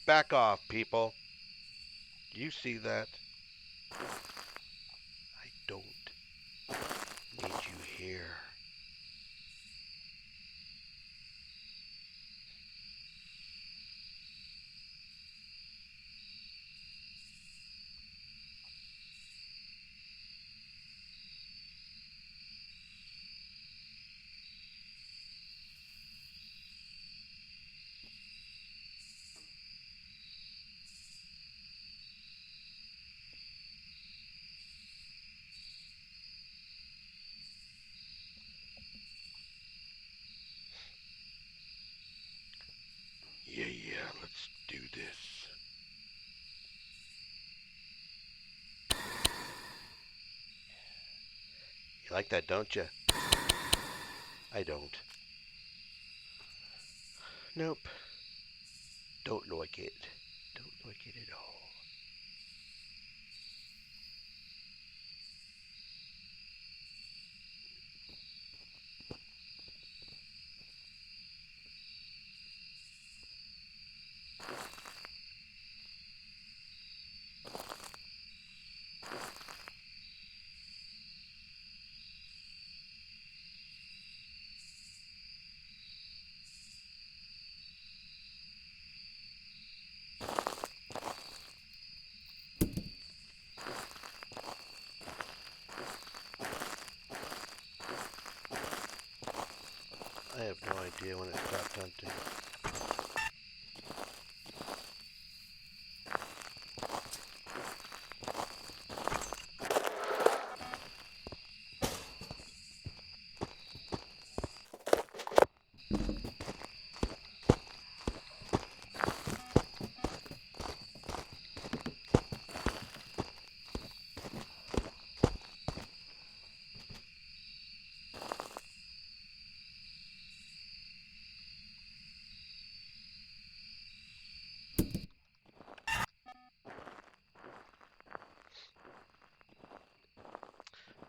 Back off, people. You see that? I don't need you here. Yeah, let's do this. You like that, don't you? I don't. Nope. Don't like it. Don't like it at all. have no idea when it stopped hunting.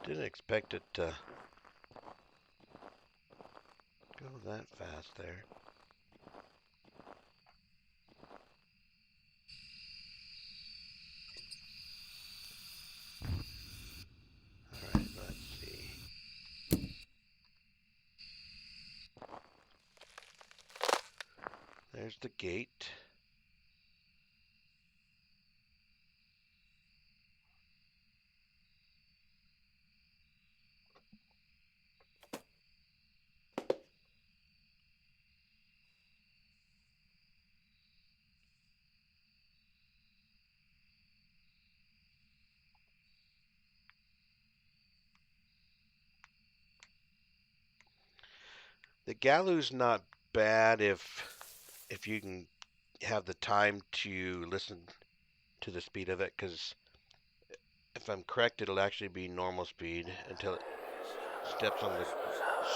Didn't expect it to go that fast there. Alright, let's see. There's the gate. The Galu's not bad if you can have the time to listen to the speed of it, because if I'm correct, it'll actually be normal speed until it steps on the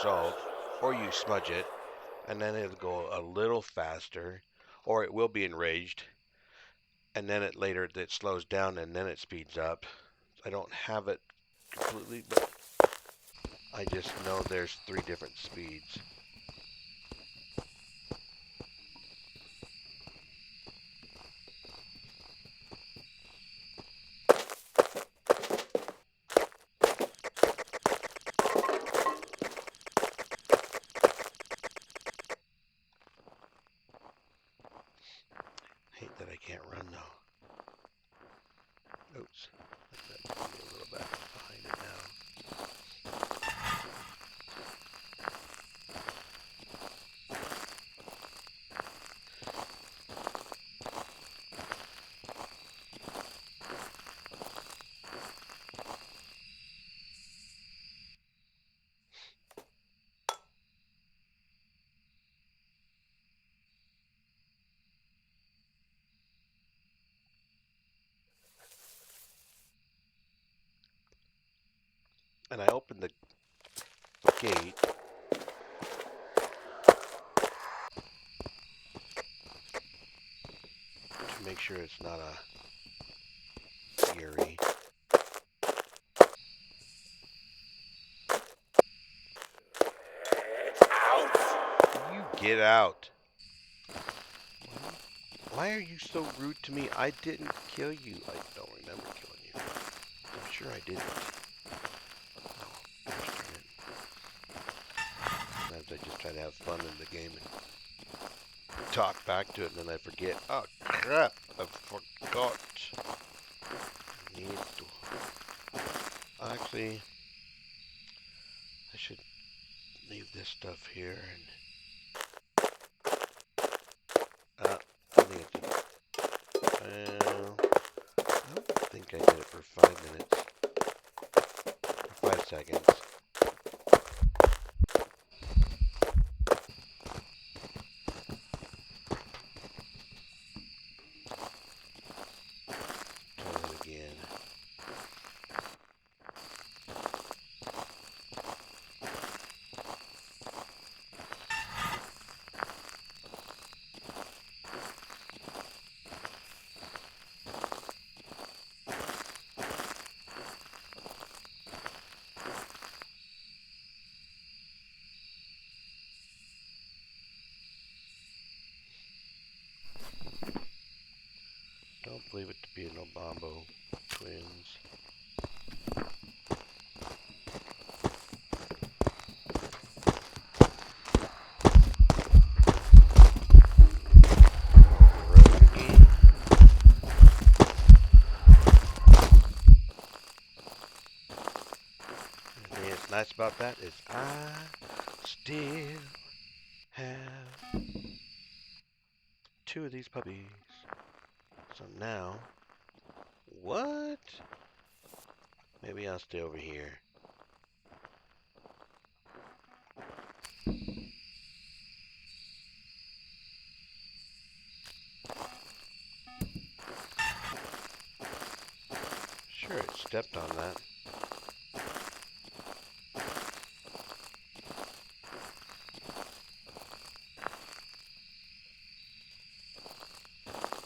salt, or you smudge it, and then it'll go a little faster, or it will be enraged, and then it slows down, and then it speeds up. I don't have it completely, but I just know there's 3 different speeds. Hate that I can't run though. Oops. Let that be a little bit behind it now. And I opened the gate to make sure it's not a Fury. You get out. Why are you so rude to me? I didn't kill you. I don't remember killing you. I'm sure I didn't. Oh, gosh darn it. Sometimes I just try to have fun in the game and talk back to it, and then I forget. Oh, crap. I forgot. I need to... Actually, I should leave this stuff here and... I think I don't think I did it for 5 minutes. Or 5 seconds. Try that again. Don't believe it to be an Obambo twins. Road again. The thing that's nice about that is I still 2 of these puppies. So now, what? Maybe I'll stay over here. Sure, it stepped on that.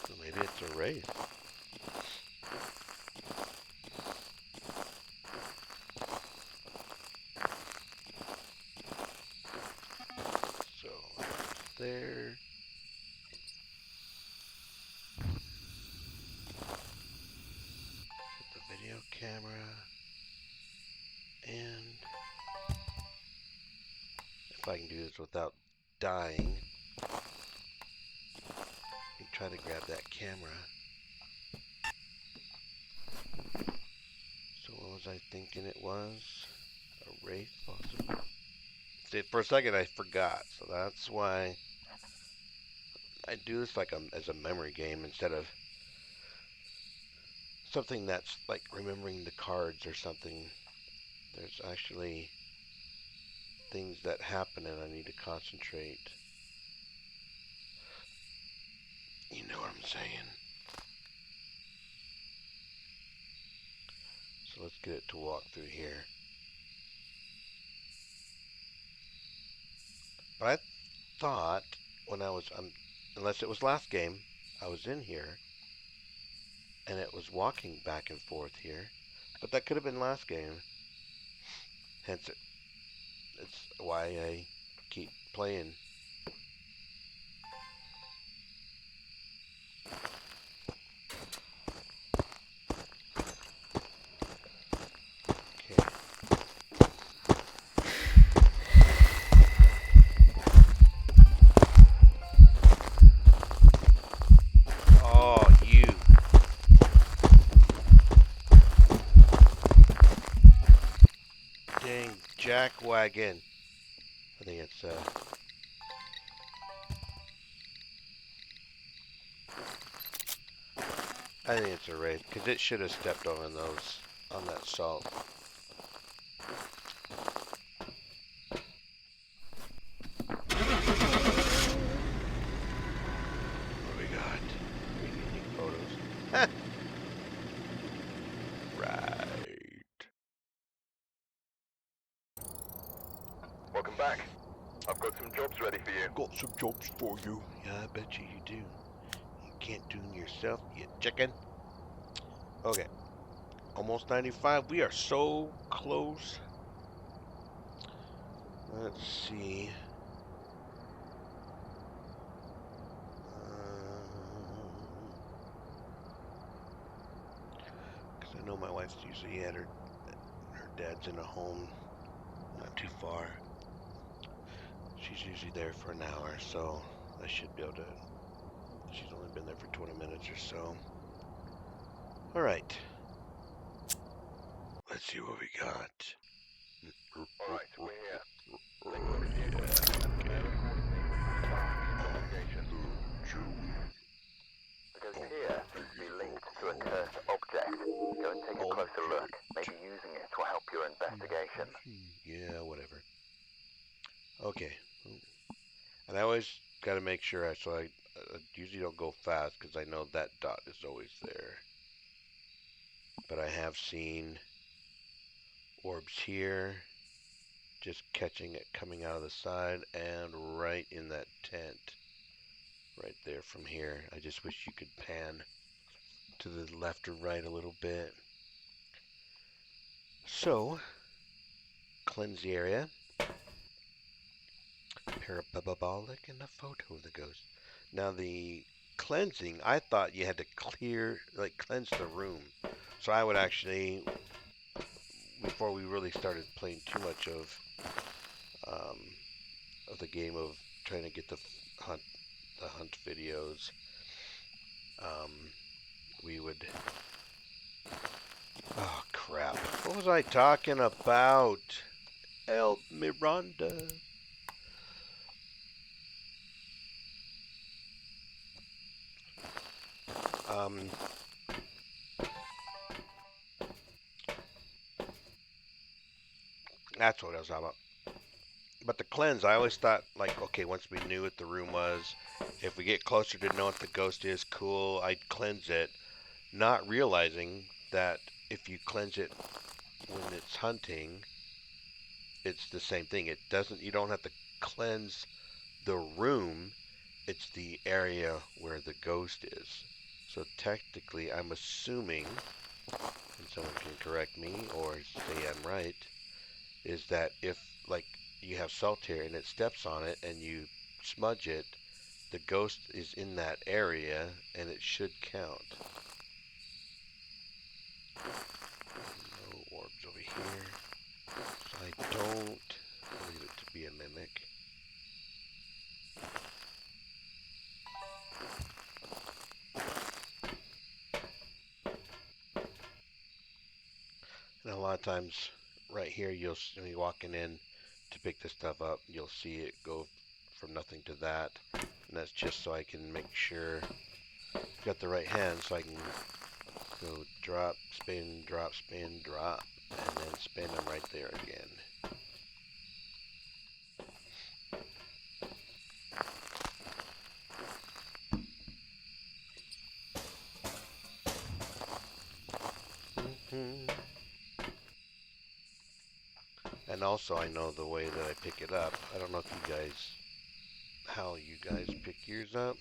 So maybe it's a wraith. So, there. Get the video camera. And if I can do this without dying, try to grab that camera. So what was I thinking it was? A wraith, possibly? See, for a second I forgot, so that's why I do this like as a memory game instead of something that's like remembering the cards or something. There's actually things that happen and I need to concentrate. You know what I'm saying? So let's get it to walk through here. But I thought when I was, unless it was last game, I was in here and it was walking back and forth here. But that could have been last game. Hence, it's why I keep playing. Okay. Oh, you. Dang jackwagon. I think it's, I think it's a wraith, because it should have stepped on those, on that salt. What do we got? Unique photos. Right. Welcome back. I've got some jobs ready for you. Got some jobs for you. Yeah, I bet you do. You can't do them yourself, you chicken. Okay. Almost 95. We are so close. Let's see. Because I know my wife's usually at her dad's in a home not too far. She's usually there for an hour, so I should be able to. She's only been there for 20 minutes or so. Alright. Let's see what we got. Alright, we're here. Take a look at the equipment and prepare accordingly. Investigation. Because here seems to be linked to a cursed object. Go and take a closer look. Maybe using it will help your investigation. Yeah, whatever. Okay. And I always got to make sure, so I usually don't go fast because I know that dot is always there. But I have seen orbs here, just catching it coming out of the side and right in that tent. Right there from here. I just wish you could pan to the left or right a little bit. So, cleanse the area. Parabolic in the photo of the ghost. Now the cleansing, I thought you had to cleanse the room. So I would actually, before we really started playing too much of the game of trying to get the hunt videos, we would. Oh crap! What was I talking about? Help me, Rhonda. That's what I was talking about. But the cleanse, I always thought, like, okay, once we knew what the room was, if we get closer to know what the ghost is, cool, I'd cleanse it, not realizing that if you cleanse it when it's hunting, it's the same thing. It doesn't, you don't have to cleanse the room, it's the area where the ghost is. So technically, I'm assuming, and someone can correct me or say I'm right, is that if, like, you have salt here and it steps on it and you smudge it, the ghost is in that area and it should count. No orbs over here. So I don't believe it to be a mimic. And a lot of times, right here, you'll be walking in to pick this stuff up, you'll see it go from nothing to that. And that's just so I can make sure I've got the right hand, so I can go drop, spin, drop, spin, drop, and then spin them right there again. And also, I know the way that I pick it up. I don't know if you guys, how you guys pick yours up.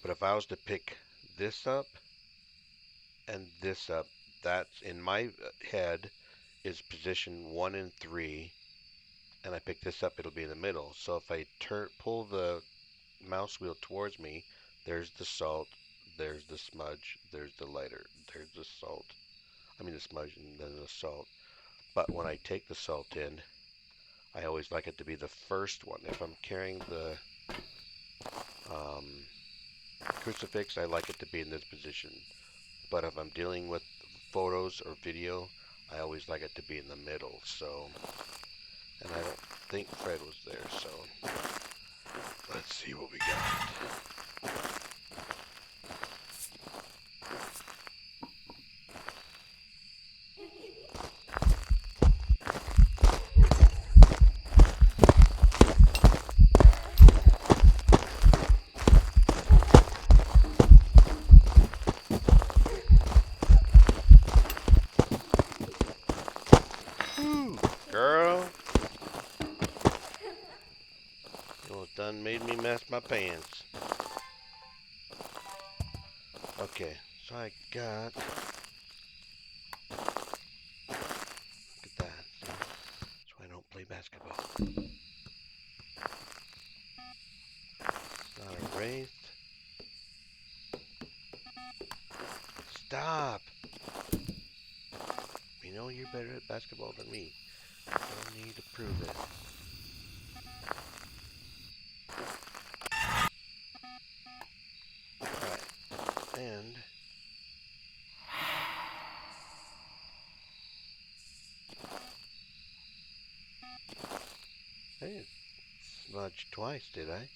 But if I was to pick this up and this up, that's in my head is position 1 and 3, and I pick this up, it'll be in the middle. So if I pull the mouse wheel towards me, there's the salt, there's the smudge, there's the lighter, there's the salt. I mean the smudge and then the salt. But when I take the salt in, I always like it to be the first one. If I'm carrying the crucifix, I like it to be in this position. But if I'm dealing with photos or video, I always like it to be in the middle. So, and I don't think Fred was there, so let's see what we got. Girl, you almost done made me mess my pants. Okay, so I got, look at that, see? That's why I don't play basketball. It's not a wraith. Stop! You know you're better at basketball than me. I don't need to prove it. Alright, and I didn't smudge twice, did I?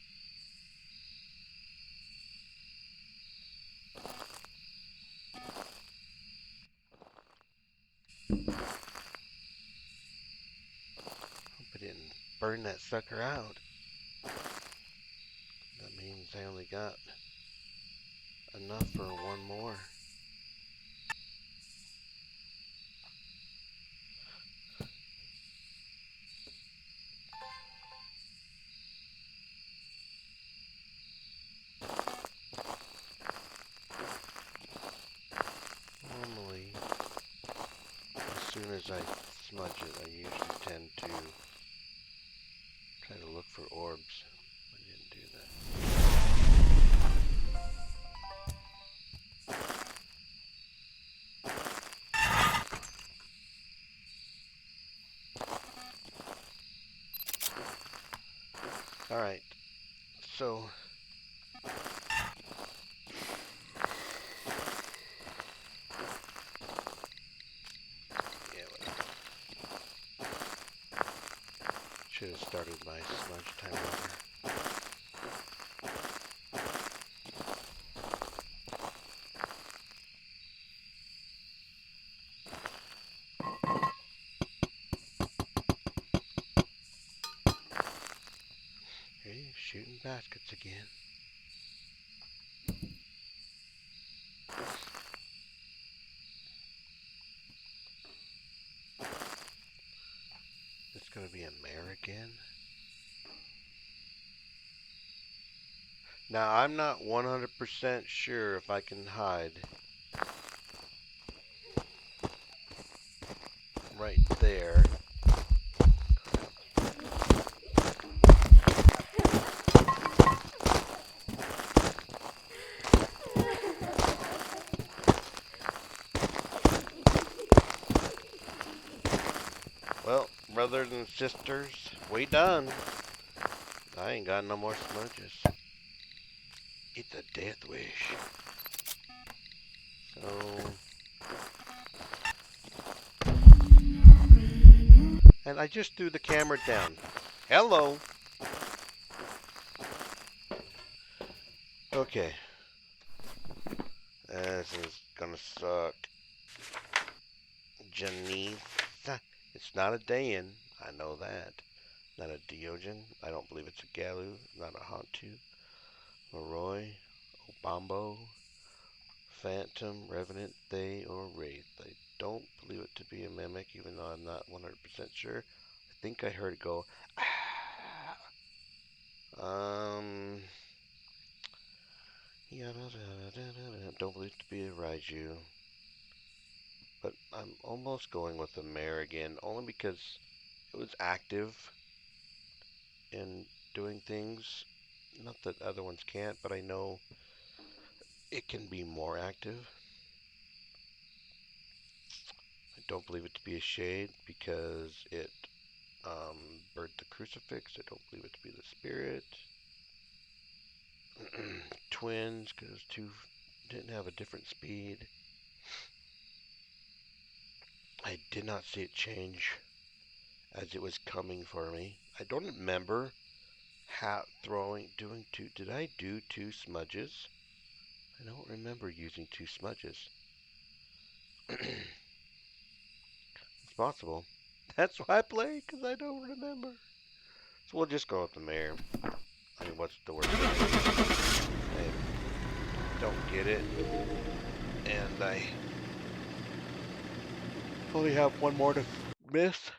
Hope I didn't burn that sucker out. That means I only got enough for one more. Normally, as soon as I smudge it, I usually tend to try to look for orbs. I didn't do that. Alright, so yeah, should have started my smudge time over. baskets again. It's gonna be a mare again. Now, I'm not 100% sure if I can hide right there. Well, brothers and sisters, we done. I ain't got no more smudges. It's a death wish. So... And I just threw the camera down. Hello! Okay. This is gonna suck. Janice. It's not a Dayan. I know that. Not a Diogen. I don't believe it's a Galu. Not a Hantu. Leroy. Obambo. Phantom. Revenant. They or Wraith. I don't believe it to be a mimic, even though I'm not 100% sure. I think I heard it go. Yeah, don't believe it to be a Raiju. But I'm almost going with the mare again, only because it was active in doing things. Not that other ones can't, but I know it can be more active. I don't believe it to be a shade because it burnt the crucifix. I don't believe it to be the spirit. Twins, because two didn't have a different speed. I did not see it change as it was coming for me. I don't remember doing two. Did I do two smudges? I don't remember using two smudges. It's possible. That's why I play, because I don't remember. So we'll just go with the mayor. I mean, what's the worst? I don't get it. And I only have one more to miss.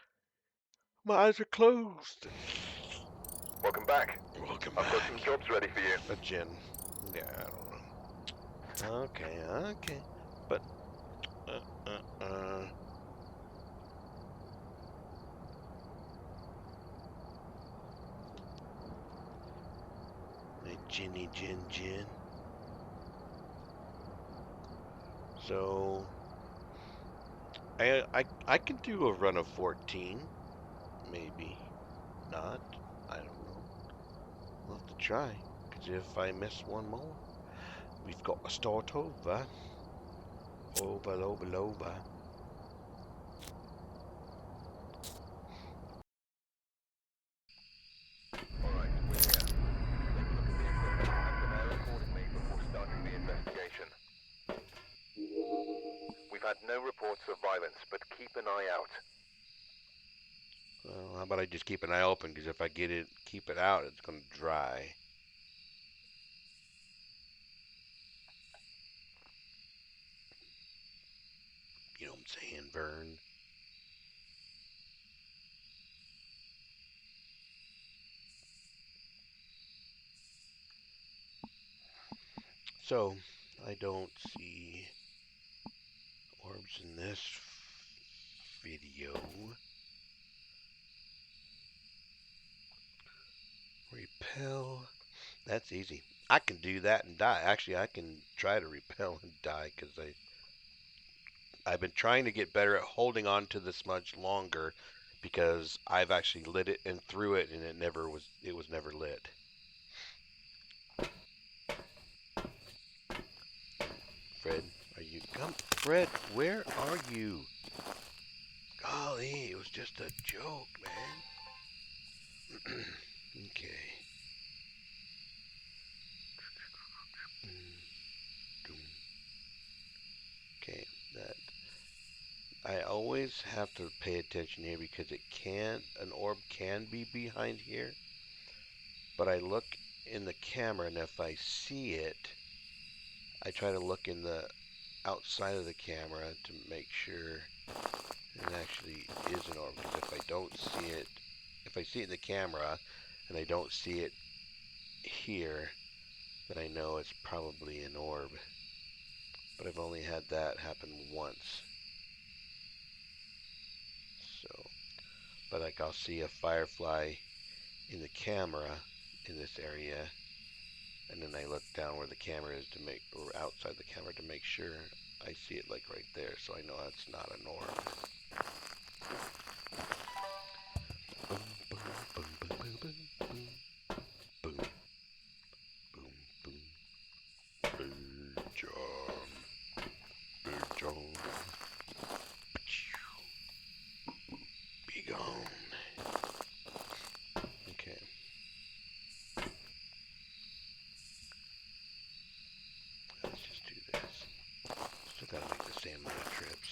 My eyes are closed. Welcome back. Welcome I've got some back. jobs ready for you. A gin. Yeah, I don't know. Okay. But, My ginny gin. So, I can do a run of 14. Maybe not. I don't know. We'll have to try. Because if I miss one more, we've got to start over. Over. Alright, we're here. Take a look at the equipment and prepare accordingly before starting the investigation. We've had no reports of violence, but keep an eye out. Well, how about I just keep an eye open? Because if I keep it out, it's going to dry. You know what I'm saying, Vern? So, I don't see orbs in this video. Repel. That's easy. I can do that and die. Actually, I can try to repel and die because I've been trying to get better at holding on to the smudge longer because I've actually lit it and threw it and it was never lit. Fred, Fred, where are you? Golly, it was just a joke, man. Okay. Okay, that I always have to pay attention here because an orb can be behind here. But I look in the camera, and if I see it, I try to look in the outside of the camera to make sure it actually is an orb. Because if I don't see it, if I see it in the camera and I don't see it here, then I know it's probably an orb. But I've only had that happen once. So, but like I'll see a firefly in the camera in this area, and then I look down where the camera is to make, or outside the camera to make sure I see it like right there, so I know that's not an orb. Boom, boom, boom, boom, boom, boom, boom, boom, boom, boom. Big John, Big John, be gone. Okay. Let's just do this. Still gotta make the same amount of trips.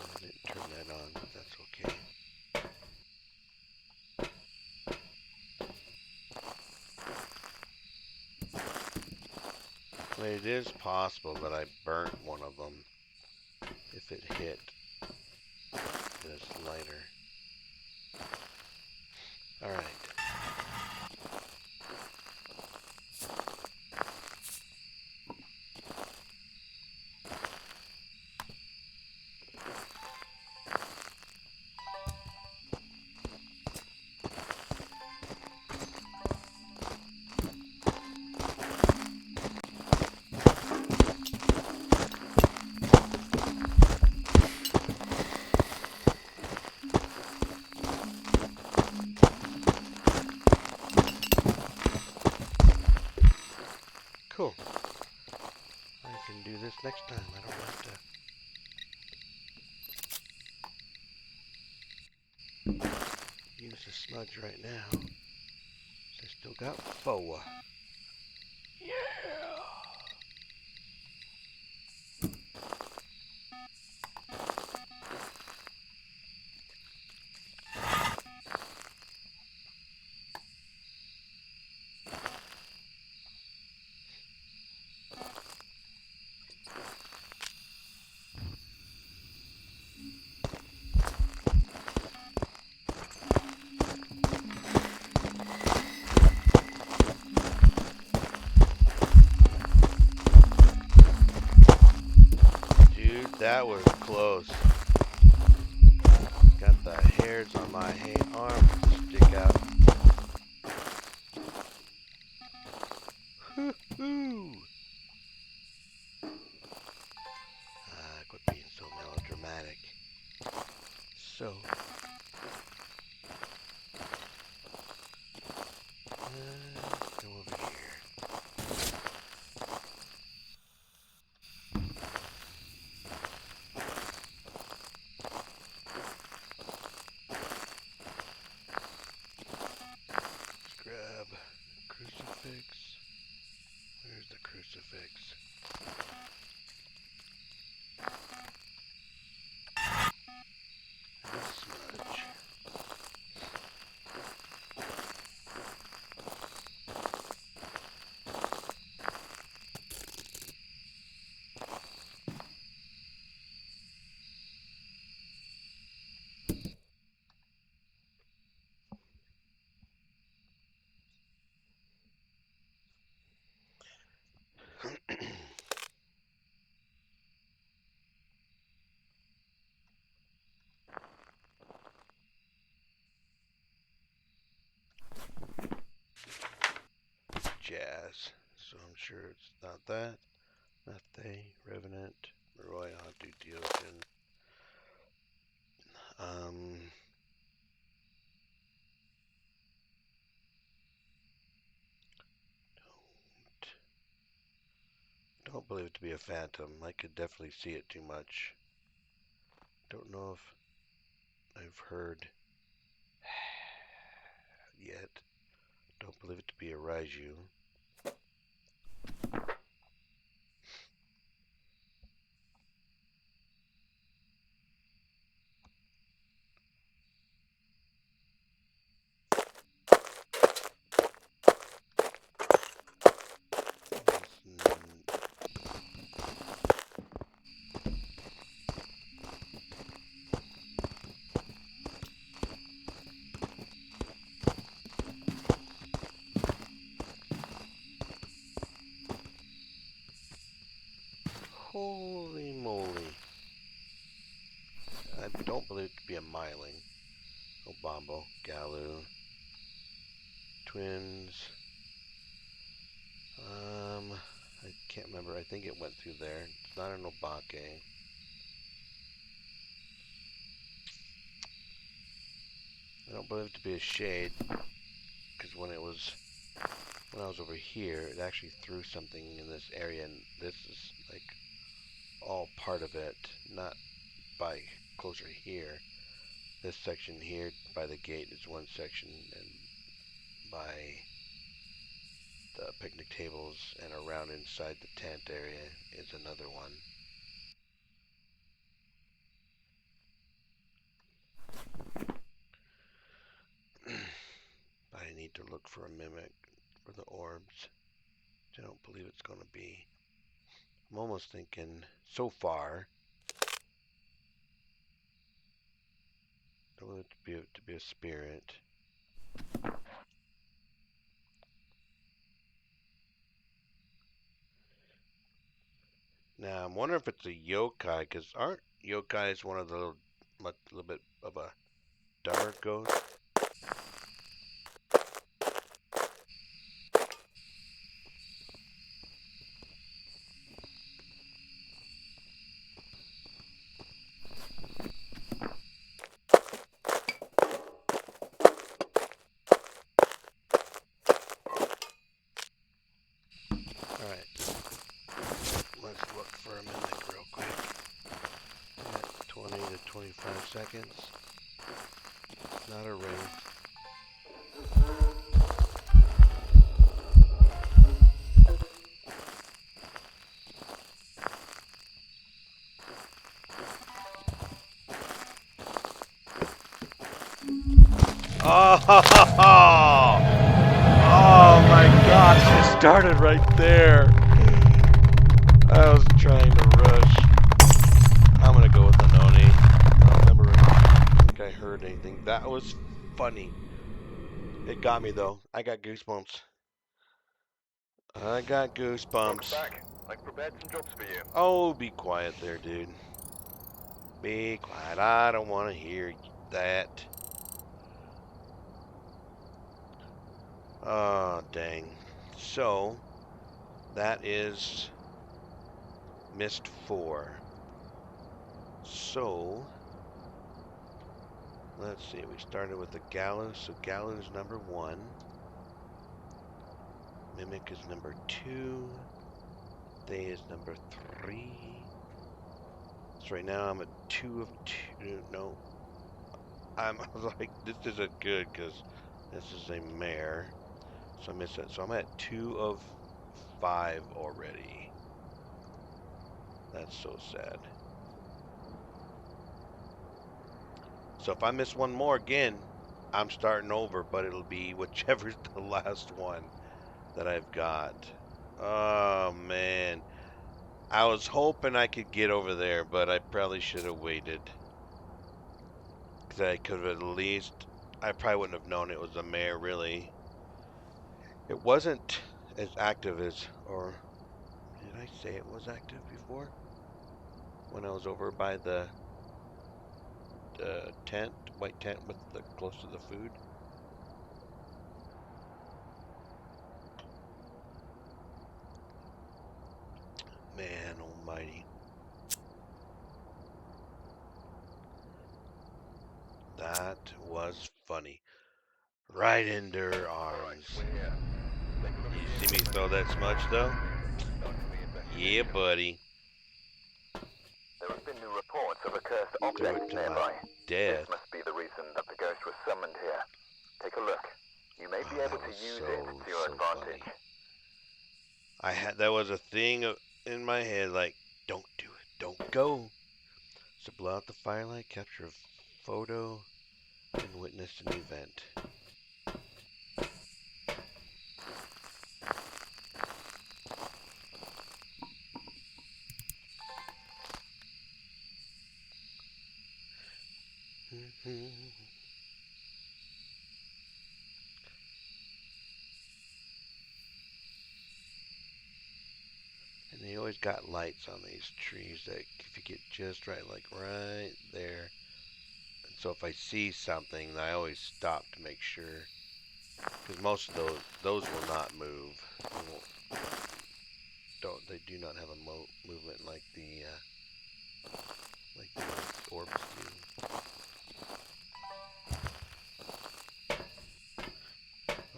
I didn't turn that on, but that's okay. It is possible that I burnt one of them if it hit this lighter. Alright. Cool. I can do this next time. I don't have to use the smudge right now. So I still got 4. Yeah! Dude, that was close. Got the hairs on my arm stick out. Hoo-hoo! Quit being so melodramatic. So, go over here. Let's grab a crucifix. Where's the crucifix? And a smudge. Jazz. So I'm sure it's not that. Not they. Revenant. Roy Onto Deogen. Don't believe it to be a phantom. I could definitely see it too much. Don't know if I've heard yet. Don't believe it to be a Raiju. Holy moly. I don't believe it to be a myling. Obambo, Galu, twins. I can't remember. I think it went through there. It's not an Obake. I don't believe it to be a shade, because when I was over here, it actually threw something in this area, and this is like all part of it, not by closer here. This section here by the gate is one section, and by the picnic tables and around inside the tent area is another one. I need to look for a mimic for the orbs. I don't believe it's going to be. I'm almost thinking, so far, I want it to be a spirit. Now I'm wondering if it's a yokai, because aren't yokais one of the little bit of a dumber ghost? Alright. Let's look for a mimic real quick. At 20 to 25 seconds. Not a ring. Oh! Oh my gosh, it started right there. I was trying to rush. I'm gonna go with the Noni. I don't remember. I think I heard anything. That was funny. It got me though. I got goosebumps. I got goosebumps. Back. I've prepared some jobs for you. Oh, be quiet there, dude. Be quiet. I don't want to hear that. Oh, dang. So, that is missed 4. So, let's see. We started with the Gallows. So, Gallows is number 1. Mimic is number 2. They is number 3. So, right now I'm at 2 of 2. No. I'm like, this isn't good because this is a mare. So, I missed it. So, I'm at 2 of 5 already. That's so sad. So if I miss one more again, I'm starting over, but it'll be whichever's the last one that I've got. Oh, man. I was hoping I could get over there, but I probably should have waited. Because I could have at least... I probably wouldn't have known it was a mare, really. It wasn't as active as... Or... Did I say it was active before? When I was over by the tent, white tent with the close to the food. Man almighty. That was funny. Right in their arms. You see me throw that smudge though? Yeah, buddy. There have been new reports of a cursed Threw object it to my nearby. death. This must be the reason that the ghost was summoned here. Take a look. You may be able to use it to your advantage. Funny. That was a thing in my head like, don't do it, don't go. So blow out the firelight, capture a photo, and witness an event. And they always got lights on these trees that if you get just right, like right there. And so if I see something, I always stop to make sure. Because most of those will not move. They do not have a movement like the orbs do.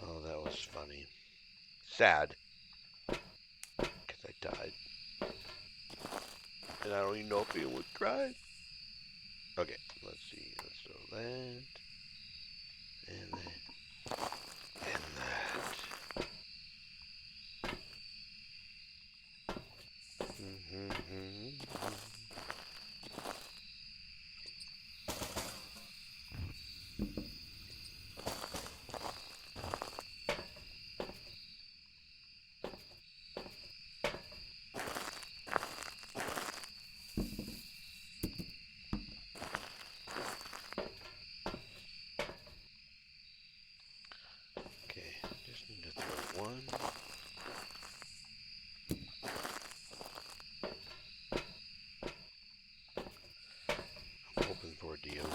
Oh, that was funny. Sad. Because I died. And I don't even know if anyone cried. Okay, let's see. Let's throw that. And that. And that. Okay, just need to throw one. I'm hoping for a Diogen.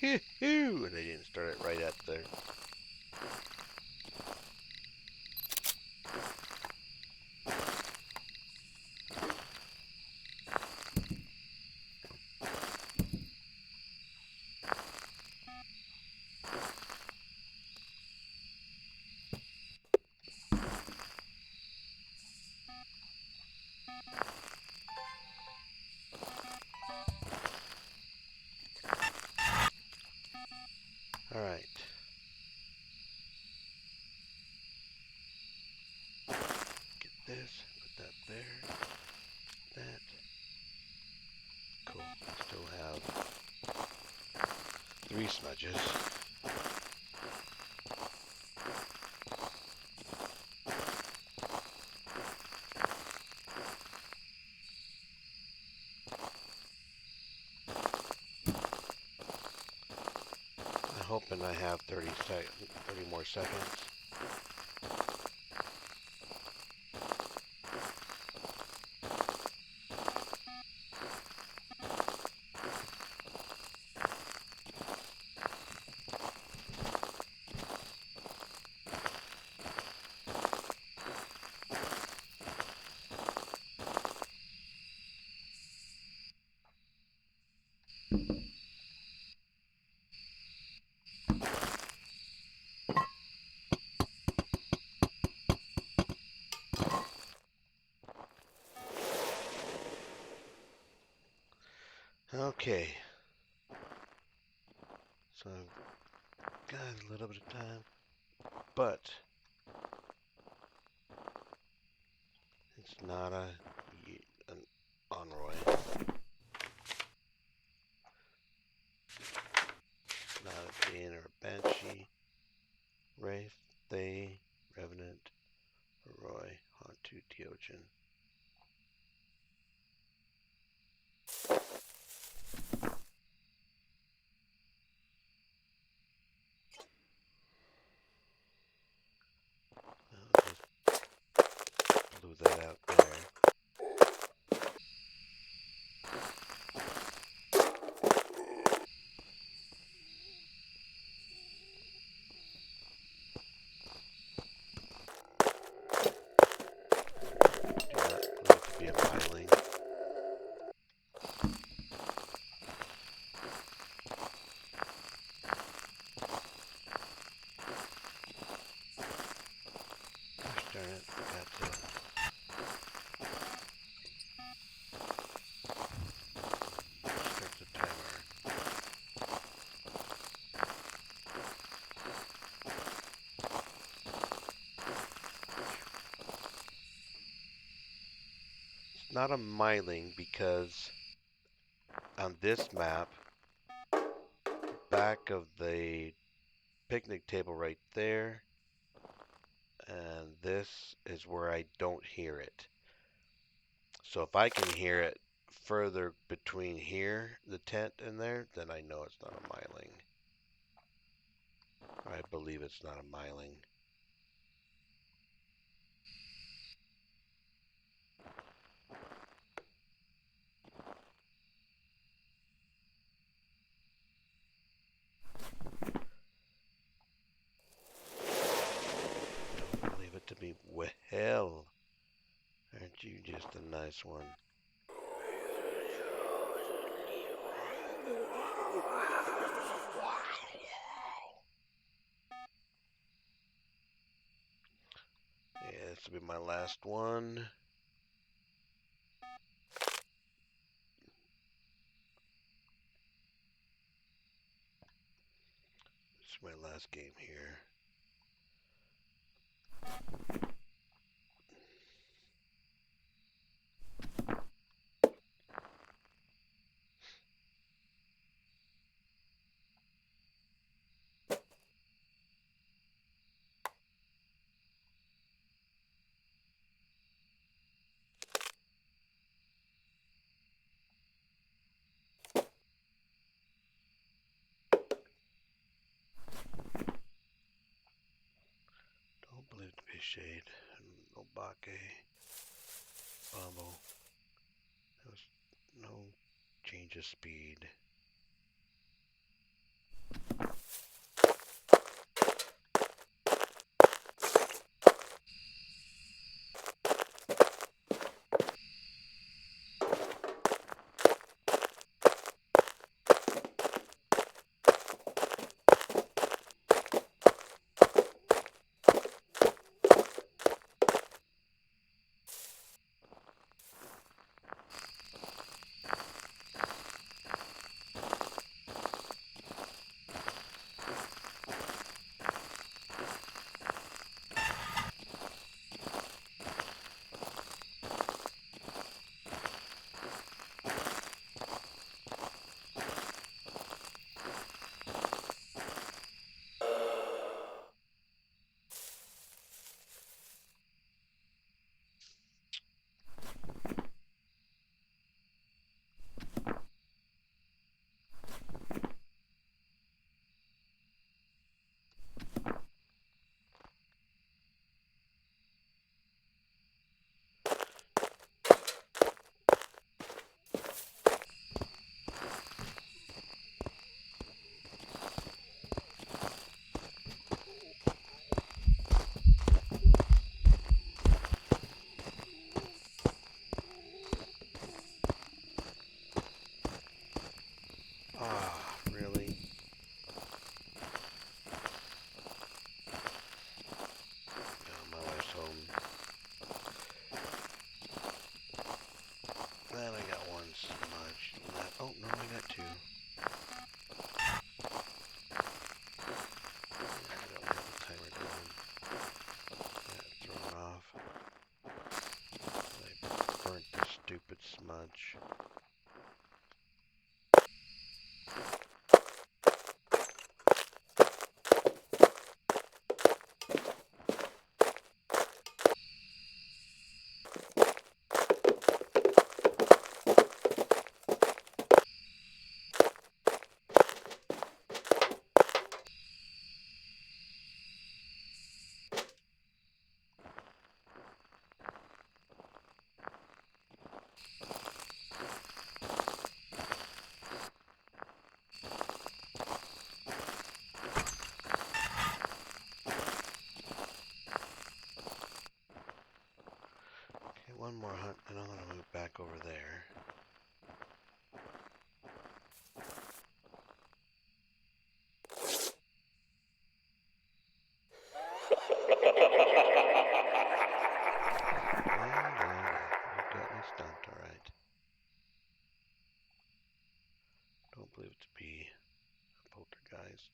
Hoo-hoo! And they didn't start it right up there. Alright. Get this, put that there, that. Cool. Still have 3 smudges. I'm hoping I have 30 more seconds. Okay. So I've got a little bit of time, but it's not an Onroy. Not a Fiend or a Banshee. Wraith, They, Revenant, Roy, Hantu, Diogen. Blew that out there. Do not look to be a piling. Gosh darn it, forgot to start the timer. It's not a miling because on this map, back of the picnic table right there, and this is where I don't hear it. So if I can hear it further between here, the tent and there, then I know it's not a miling. I believe it's not a miling. Don't believe it to be well. Aren't you just a nice one? Yeah, this will be my last one. This is my last game here. Don't believe it to be shade. Obake. Bumble. There was no change of speed. Ah, really? Oh, my wife's home. Then I got one smudge left. Oh, no, I got two. I don't have the timer going. Got it thrown off. I burnt the stupid smudge. Okay, one more hunt, and I'm gonna move back over there. You got me stumped, alright. Don't believe it to be a poltergeist.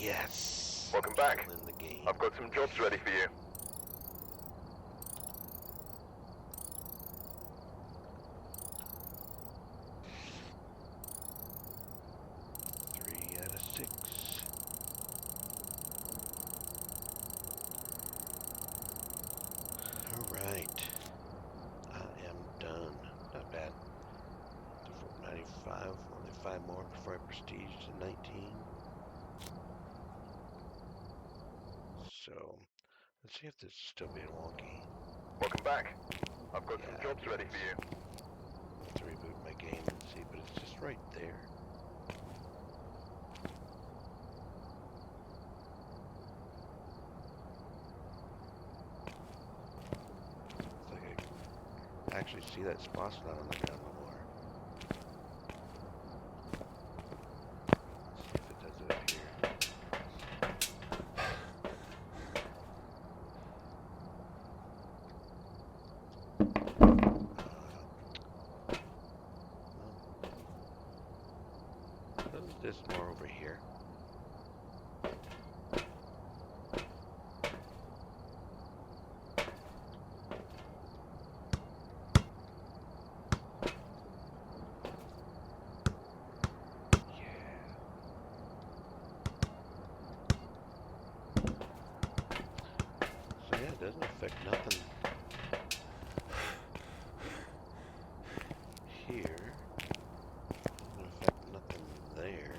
Yes. Welcome back. In the game. I've got some jobs ready for you. Three out of 6. Alright. I am done. Not bad. 95. Only 5 more before I prestige to 19. So, let's see if this is still being wonky. Welcome back. I've got some Yeah, jobs ready for you. Let's reboot my game and see, but it's just right there. It's like I actually see that spot's not on the ground no more. Let's see if it does it up here. This more over here. So yeah, it doesn't affect nothing here. Doesn't affect nothing there.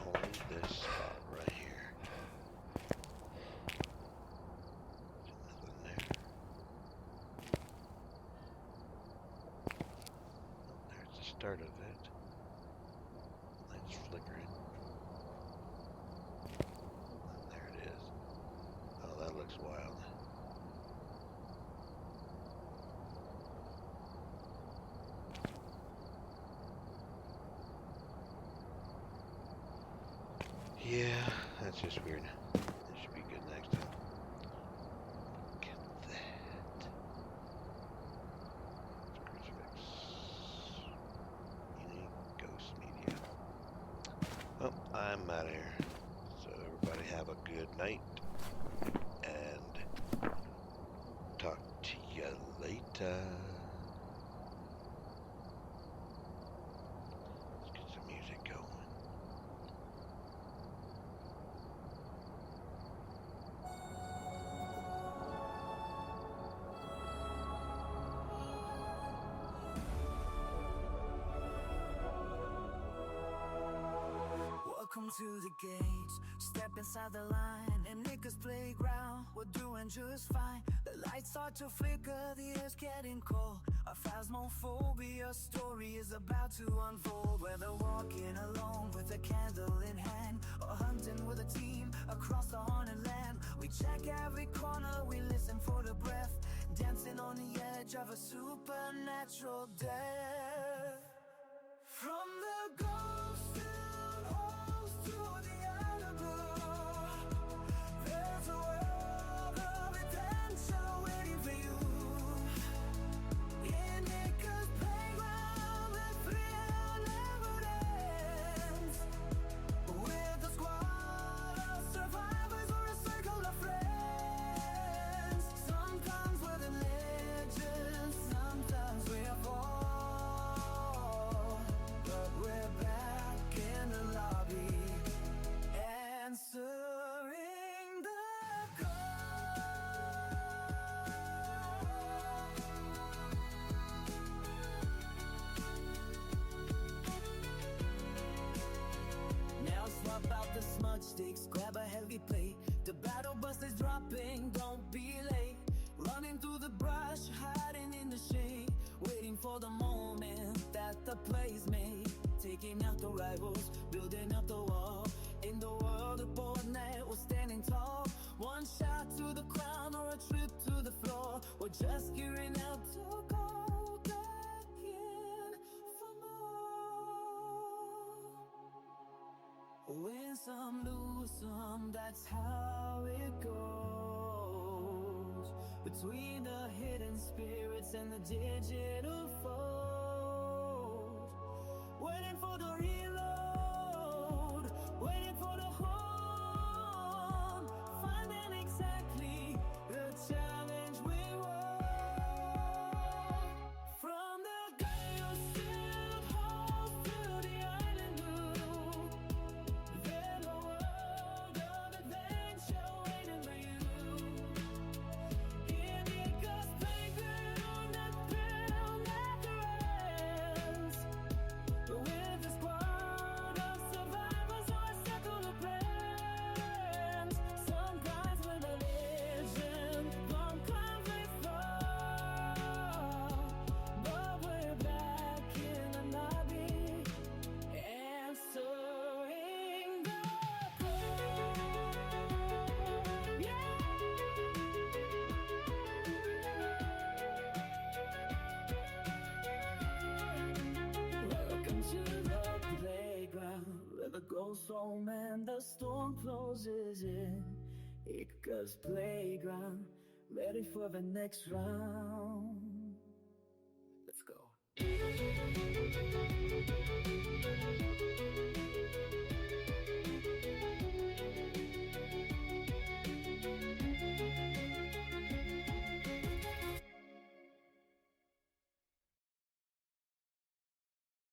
Only this spot right here. Nothing there. There's the start of it. Light's flickering. And there it is. Oh, that looks wild. Yeah, that's just weird. It should be good next time. Look at that. Crucifix. Unique ghost media. Well, I'm out of here. So everybody have a good night. And talk to you later. Let's get some music going. Welcome to the gates, step inside the line. In niggas playground, we're doing just fine. The lights start to flicker, the air's getting cold. Our phasmophobia story is about to unfold. Whether walking alone with a candle in hand, or hunting with a team across the haunted land, we check every corner, we listen for the breath, dancing on the edge of a supernatural death. From the ghost town halls to the outer blue, there's a world of attention waiting for you. In Nick's playground, the thrill never ends. With a squad of survivors or a circle of friends. Sometimes we're the legends, sometimes we're fall. But we're back in the lobby, answering the call. Now swap out the smudge sticks, grab a heavy plate. The battle bus is dropping, don't be late. Running through the brush, hiding in the shade, waiting for the moment that the play's made. Taking out the rivals, building up the wall. In the world of Fortnite, we're standing tall. One shot to the crown or a trip to the floor. We're just gearing up to go. Win some, lose some, that's how it goes. Between the hidden spirits and the digital fold. Waiting for the reload, waiting for the home. Finding exactly the challenge we want. From the guy who sailed home to the island blue. There's a world of adventure waiting for you. In Nico's playground that built macarons. With a squad of survivors or a circle of plans. Some guys with a vision, from conflict fall. But we're back in the lobby, answering the call. Yeah. Welcome to the playground, where the ghosts roam and the storm closes in. Ika's playground, ready for the next round. Let's go.